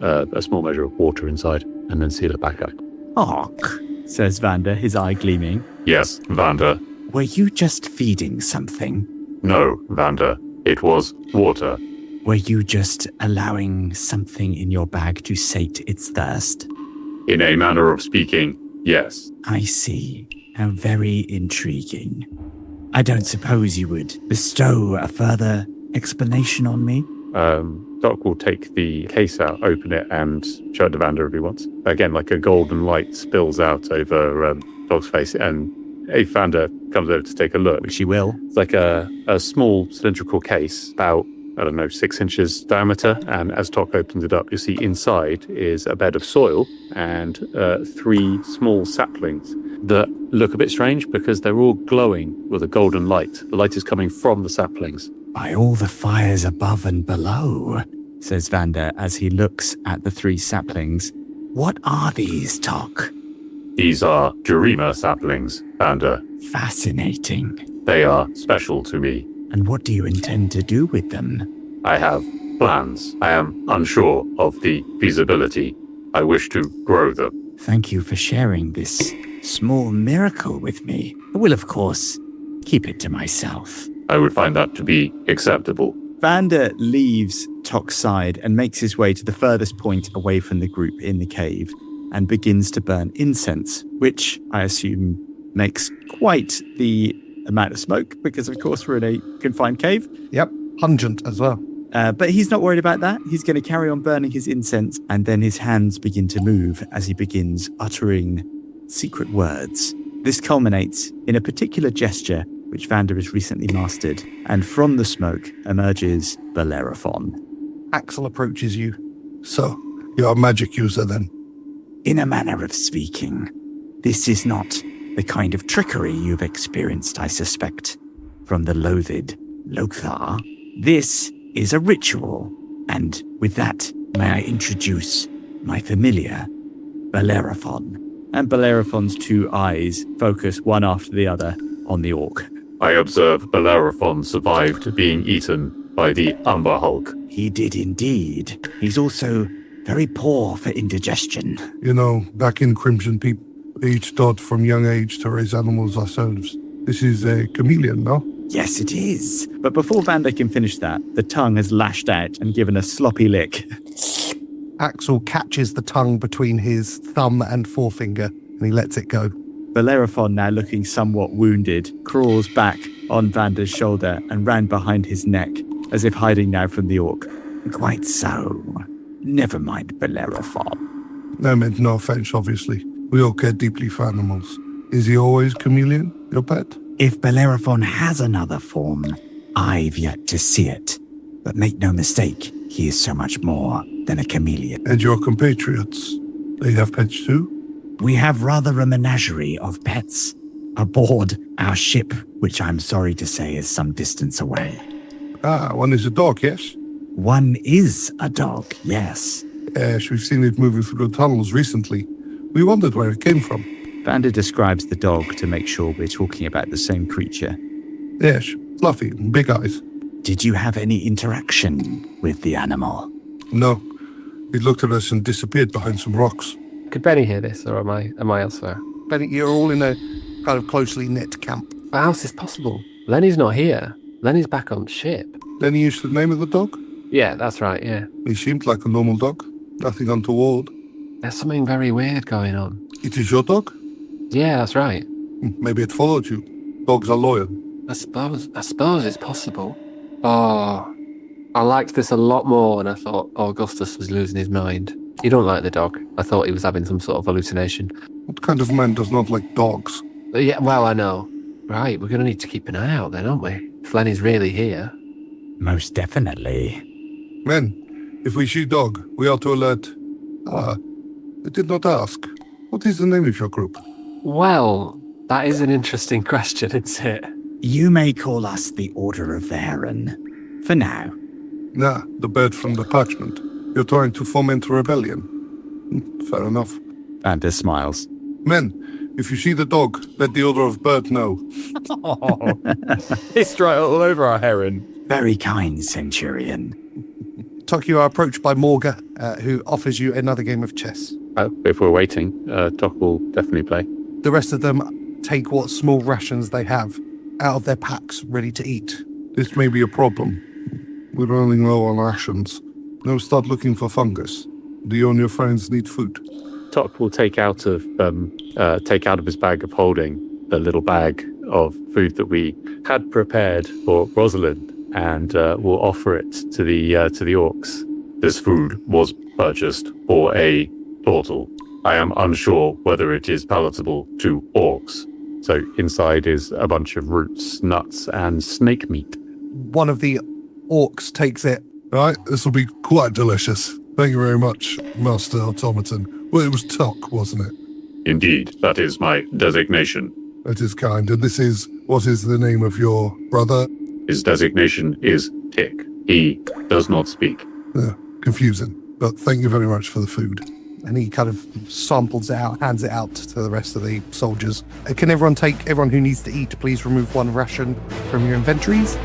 a small measure of water inside, and then seal it back up. Tock, Says Vander, his eye gleaming. Yes, Vander. were you just feeding something? No, Vander. It was water. Were you just allowing something in your bag to sate its thirst? In a manner of speaking, yes. I see. How very intriguing. I don't suppose you would bestow a further explanation on me? Tock will take the case out, open it, and show it to Vander if he wants. Again, like a golden light spills out over Tock's face, and if Vander comes over to take a look, She will. it's like a small cylindrical case, about, 6 inches diameter, and as Tock opens it up, you'll see inside is a bed of soil and 3 small saplings that look a bit strange because they're all glowing with a golden light. The light is coming from the saplings. By all the fires above and below, says Vander as he looks at the 3 saplings. What are these, Tock? These are Jurima saplings, Vander. Fascinating. They are special to me. And what do you intend to do with them? I have plans. I am unsure of the feasibility. I wish to grow them. Thank you for sharing this small miracle with me. I will, of course, keep it to myself. I would find that to be acceptable. Vander leaves Tock's side and makes his way to the furthest point away from the group in the cave and begins to burn incense, which I assume makes quite the amount of smoke because, of course, we're in a confined cave. Yep, pungent as well. But he's not worried about that. He's going to carry on burning his incense, and then his hands begin to move as he begins uttering secret words. This culminates in a particular gesture which Vander has recently mastered, and from the smoke emerges Bellerophon. Axel approaches you. So, you're a magic user then? In a manner of speaking, this is not the kind of trickery you've experienced, I suspect, from the loathed Lothar. This is a ritual, and with that, may I introduce my familiar, Bellerophon. And Bellerophon's two eyes focus one after the other on the orc. I observe Bellerophon survived being eaten by the Umber Hulk. He did indeed. He's also very poor for indigestion. You know, back in Crimson Peak, we each taught from young age to raise animals ourselves. This is a chameleon, no? Yes, it is. But before Vander can finish that, the tongue has lashed out and given a sloppy lick. Axel catches the tongue between his thumb and forefinger, and he lets it go. Bellerophon, now looking somewhat wounded, crawls back on Vander's shoulder and ran behind his neck, as if hiding now from the orc. Quite so. Never mind, Bellerophon. I meant no offense, obviously. We all care deeply for animals. Is he always chameleon, your pet? If Bellerophon has another form, I've yet to see it. But make no mistake, he is so much more than a chameleon. And your compatriots, they have pets too? We have rather a menagerie of pets aboard our ship, which I'm sorry to say is some distance away. Ah, one is a dog, yes? One is a dog, yes. Yes, we've seen it moving through the tunnels recently. We wondered where it came from. Vander describes the dog to make sure we're talking about the same creature. Yes, fluffy, big eyes. Did you have any interaction with the animal? No, it looked at us and disappeared behind some rocks. Could Bennie hear this, or am I elsewhere? Benny, you're all in a kind of closely knit camp. But how's this possible? Lenny's not here. Lenny's back on ship. Then he used the name of the dog? Yeah, that's right, yeah. He seemed like a normal dog. Nothing untoward. There's something very weird going on. It is your dog? Yeah, that's right. Maybe it followed you. Dogs are loyal. I suppose it's possible. Oh, I liked this a lot more when I thought Augustus was losing his mind. You don't like the dog. I thought he was having some sort of hallucination. What kind of man does not like dogs? Yeah, well, I know. Right, we're going to need to keep an eye out then, aren't we? If Lenny's really here. Most definitely. Men, if we see dog, we are to alert. I did not ask. What is the name of your group? Well, that is an interesting question, isn't it? You may call us the Order of the Heron. For now. Nah, the bird from the parchment. You're trying to foment a rebellion. Fair enough. Vander smiles. Men, if you see the dog, let the Order of Bird know. Oh, it's right all over our heron. Very kind, Centurion. Tock, you are approached by Morga, who offers you another game of chess. Oh, if we're waiting, Tock will definitely play. The rest of them take what small rations they have out of their packs, ready to eat. This may be a problem. We're running low on rations. Now start looking for fungus. Do you and your friends need food? Tock will take out of his bag of holding the little bag of food that we had prepared for Rosalind, and will offer it to the orcs. This food was purchased for a turtle. I am unsure whether it is palatable to orcs. So inside is a bunch of roots, nuts, and snake meat. One of the orcs takes it. Right, this will be quite delicious. Thank you very much, Master Automaton. Well, it was Tock, wasn't it? Indeed, that is my designation. That is kind. And this is, what is the name of your brother? His designation is Tick. He does not speak. Confusing. But thank you very much for the food. And he kind of samples it out, hands it out to the rest of the soldiers. Can everyone who needs to eat, please remove one ration from your inventories?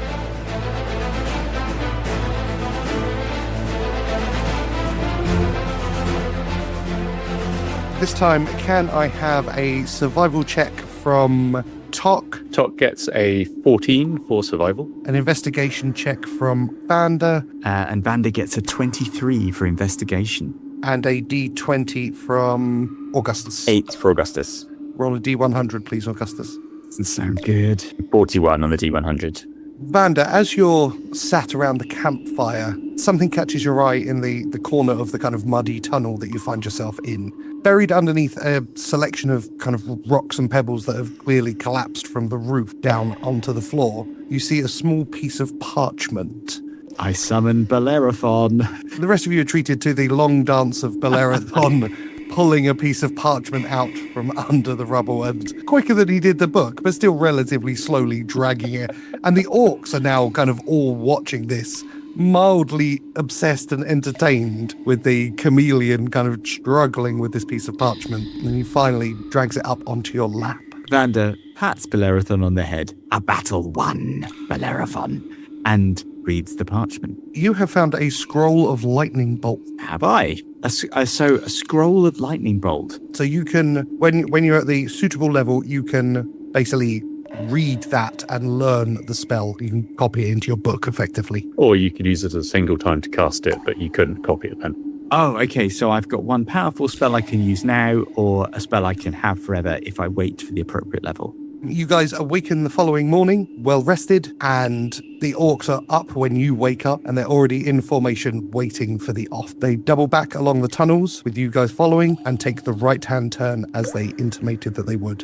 This time, can I have a survival check from Tock. Tock gets a 14 for survival. An investigation check from Vander. And Vander gets a 23 for investigation. And a D20 from Augustus. 8 for Augustus. Roll a D100, please, Augustus. Doesn't sound good. 41 on the D100. Vander, as you're sat around the campfire, something catches your eye in the corner of the kind of muddy tunnel that you find yourself in. Buried underneath a selection of kind of rocks and pebbles that have clearly collapsed from the roof down onto the floor, you see a small piece of parchment. I summon Bellerophon. The rest of you are treated to the long dance of Bellerophon pulling a piece of parchment out from under the rubble, and quicker than he did the book, but still relatively slowly dragging it. And the orcs are now kind of all watching this, mildly obsessed and entertained with the chameleon kind of struggling with this piece of parchment. And he finally drags it up onto your lap. Vander pats Bellerophon on the head. A battle won, Bellerophon. And reads the parchment. You have found a scroll of lightning bolt. Have I? So a scroll of lightning bolt. So you can, when you're at the suitable level, you can basically read that and learn the spell. You can copy it into your book effectively. Or you could use it as a single time to cast it, but you couldn't copy it then. Oh, okay. So I've got one powerful spell I can use now, or a spell I can have forever if I wait for the appropriate level. You guys awaken the following morning, well rested, and the orcs are up when you wake up, and they're already in formation waiting for the off. They double back along the tunnels with you guys following and take the right-hand turn as they intimated that they would.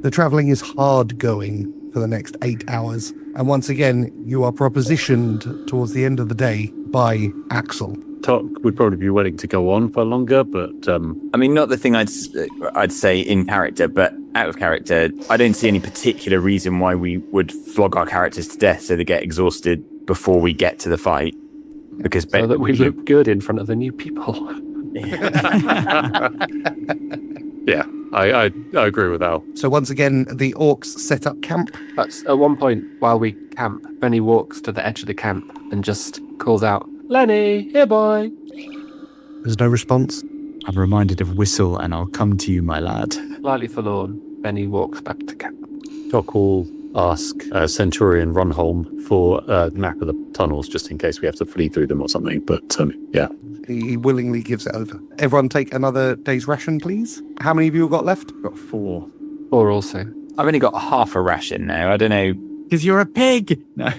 The travelling is hard going for the next 8 hours, and once again, you are propositioned towards the end of the day by Axel. Tock would probably be willing to go on for longer, but I mean, not the thing I'd say in character, but out of character, I don't see any particular reason why we would flog our characters to death so they get exhausted before we get to the fight. Because so that we look good in front of the new people. Yeah, I agree with Al. So once again, the orcs set up camp. But at one point, while we camp, Bennie walks to the edge of the camp and just calls out, "Lenny, here boy." There's no response. I'm reminded of Whistle, and I'll come to you, my lad. Slightly forlorn, Bennie walks back to camp. Tock will ask Centurion Runholm for the map of the tunnels, just in case we have to flee through them or something. But yeah. He willingly gives it over. Everyone take another day's ration, please. How many of you have got left? Got 4. 4 also. I've only got half a ration now. I don't know. Because you're a pig! No.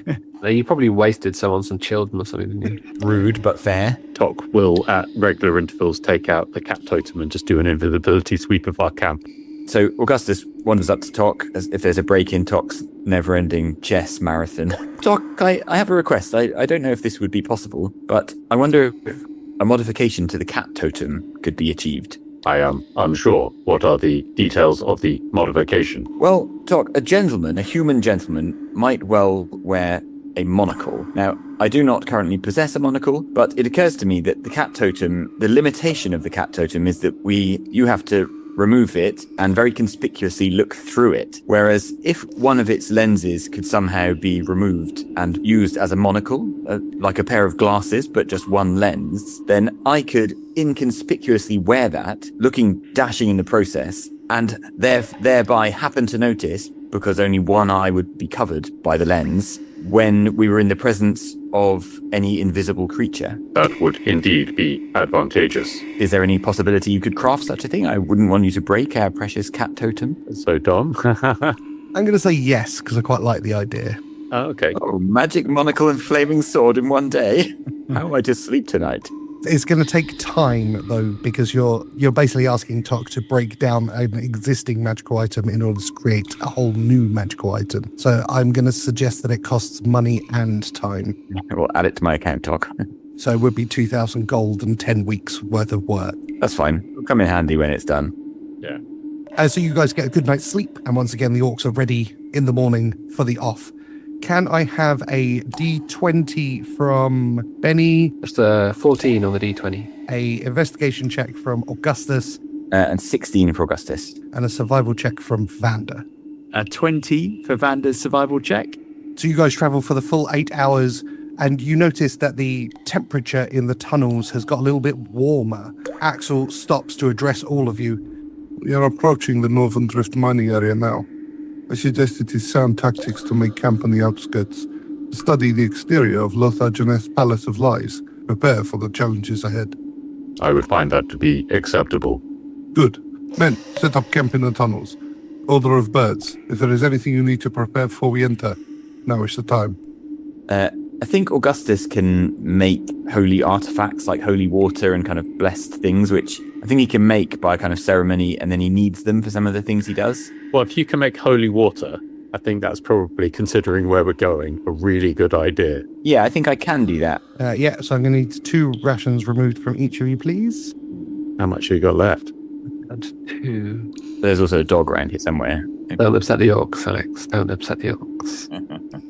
You probably wasted some on some children or something, didn't you? Rude, but fair. Tock will, at regular intervals, take out the cat totem and just do an invisibility sweep of our camp. So Augustus wanders up to Tock as if there's a break in Tock's never-ending chess marathon. Tock, I have a request. I don't know if this would be possible, but I wonder if a modification to the cat totem could be achieved. I am unsure. What are the details of the modification? Well, Tock, a human gentleman, might well wear a monocle. Now, I do not currently possess a monocle, but it occurs to me that the cat totem, the limitation of the cat totem is that you have to remove it and very conspicuously look through it. Whereas if one of its lenses could somehow be removed and used as a monocle, like a pair of glasses, but just one lens, then I could inconspicuously wear that, looking dashing in the process, and thereby happen to notice, because only one eye would be covered by the lens, when we were in the presence of any invisible creature. That would indeed be advantageous. Is there any possibility you could craft such a thing? I wouldn't want you to break our precious cat totem. So, Dom? I'm going to say yes, because I quite like the idea. Oh, okay. Oh, magic monocle and flaming sword in one day. How am I to sleep tonight? It's going to take time, though, because you're basically asking Tock to break down an existing magical item in order to create a whole new magical item. So I'm going to suggest that it costs money and time. I will add it to my account, Tock. So it would be 2,000 gold and 10 weeks worth of work. That's fine. It'll come in handy when it's done. Yeah. So you guys get a good night's sleep, and once again, the orcs are ready in the morning for the off. Can I have a D20 from Bennie? Just a 14 on the D20. A investigation check from Augustus. And 16 for Augustus. And a survival check from Vander. A 20 for Vander's survival check. So you guys travel for the full 8 hours, and you notice that the temperature in the tunnels has got a little bit warmer. Axel stops to address all of you. We are approaching the Northern Drift mining area now. I suggest it is sound tactics to make camp on the outskirts, study the exterior of Lothar Janeth's Palace of Lies, prepare for the challenges ahead. I would find that to be acceptable. Good. Men, set up camp in the tunnels. Order of birds. If there is anything you need to prepare before we enter, now is the time. I think Augustus can make holy artifacts like holy water and kind of blessed things, which I think he can make by kind of ceremony, and then he needs them for some of the things he does. Well, if you can make holy water, I think that's probably, considering where we're going, a really good idea. Yeah, I think I can do that. Yeah, so I'm going to need 2 rations removed from each of you, please. How much have you got left? That's 2. There's also a dog around here somewhere. Don't upset the orcs, Alex. Don't upset the orcs.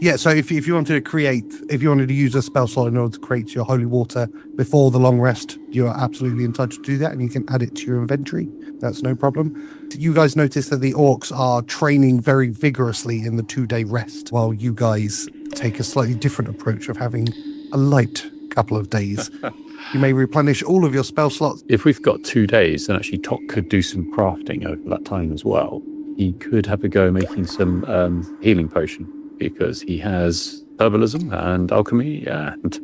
Yeah, so if you wanted to use a spell slot in order to create your holy water before the long rest, you are absolutely entitled to do that, and you can add it to your inventory. That's no problem. You guys notice that the orcs are training very vigorously in the 2-day rest, while you guys take a slightly different approach of having a light couple of days. You may replenish all of your spell slots. If we've got 2 days, then actually Tock could do some crafting over that time as well. He could have a go making some healing potion, because he has herbalism and alchemy and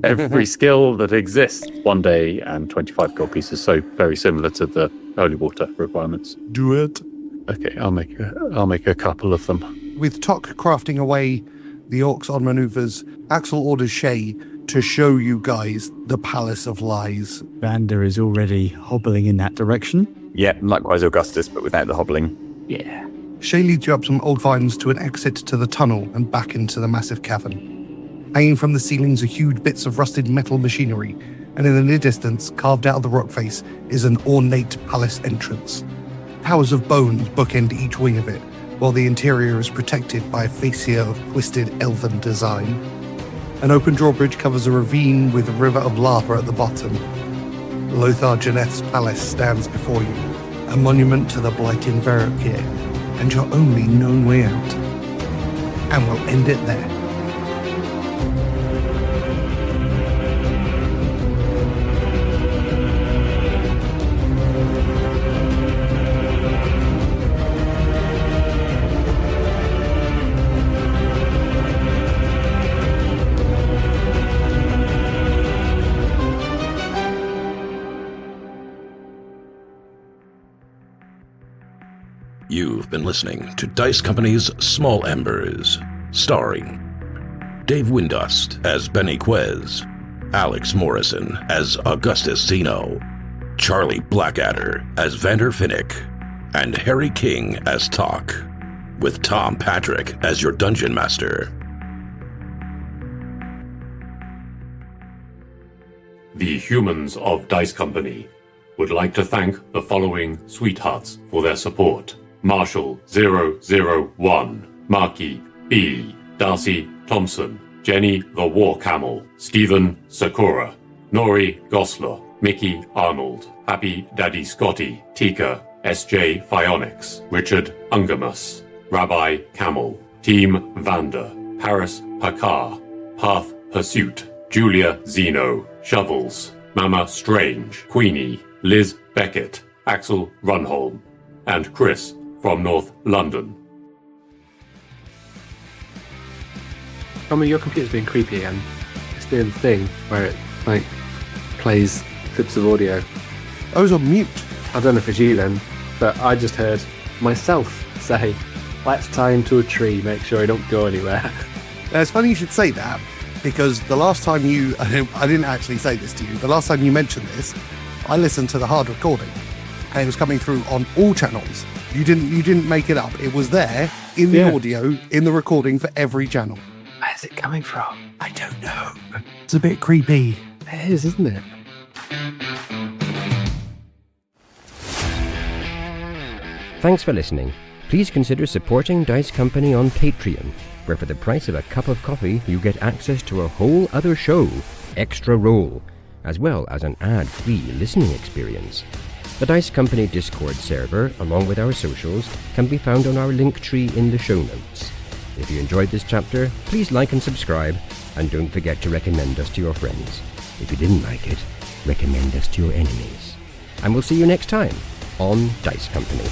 every skill that exists. 1 day and 25 gold pieces, so very similar to the holy water requirements. Do it. Okay, I'll make a couple of them. With Tock crafting away the orcs on maneuvers, Axel orders Shay to show you guys the Palace of Lies. Vander is already hobbling in that direction. Yeah, likewise Augustus, but without the hobbling. Yeah. Shay leads you up some old vines to an exit to the tunnel and back into the massive cavern. Hanging from the ceilings are huge bits of rusted metal machinery, and in the near distance, carved out of the rock face, is an ornate palace entrance. Towers of bones bookend each wing of it, while the interior is protected by a fascia of twisted elven design. An open drawbridge covers a ravine with a river of lava at the bottom. Lothar Janeth's palace stands before you, a monument to the blight in Verokir, and your only known way out. And we'll end it there. You've been listening to Dice Company's Small Embers, starring Dave Windust as Bennie Quez, Alex Morrison as Augustus Zeno, Charlie Blackadder as Vander Finnick, and Harry King as Tock, with Tom Patrick as your Dungeon Master. The humans of Dice Company would like to thank the following sweethearts for their support. Marshall 001, Marky B, Darcy Thompson, Jenny the War Camel, Stephen Sakura, Nori Gosler, Mickey Arnold, Happy Daddy Scotty, Tika, SJ Phionics, Richard Ungamus, Rabbi Camel, Team Vander, Paris Pakar, Path Pursuit, Julia Zeno, Shovels, Mama Strange, Queenie, Liz Beckett, Axel Runholm, and Chris from North London. Tommy, your computer's being creepy again. It's doing the thing where it, like, plays clips of audio. I was on mute. I don't know if it's you then, but I just heard myself say, let's tie him to a tree, make sure he don't go anywhere. It's funny you should say that, because the last time I didn't actually say this to you, the last time you mentioned this, I listened to the hard recording, and it was coming through on all channels. You didn't make it up. It was there in the audio, in the recording for every channel. Where's it coming from? I don't know. It's a bit creepy. It is, isn't it? Thanks for listening. Please consider supporting Dice Company on Patreon, where for the price of a cup of coffee, you get access to a whole other show, Extra Roll, as well as an ad-free listening experience. The Dice Company Discord server, along with our socials, can be found on our Linktree in the show notes. If you enjoyed this chapter, please like and subscribe, and don't forget to recommend us to your friends. If you didn't like it, recommend us to your enemies. And we'll see you next time on Dice Company.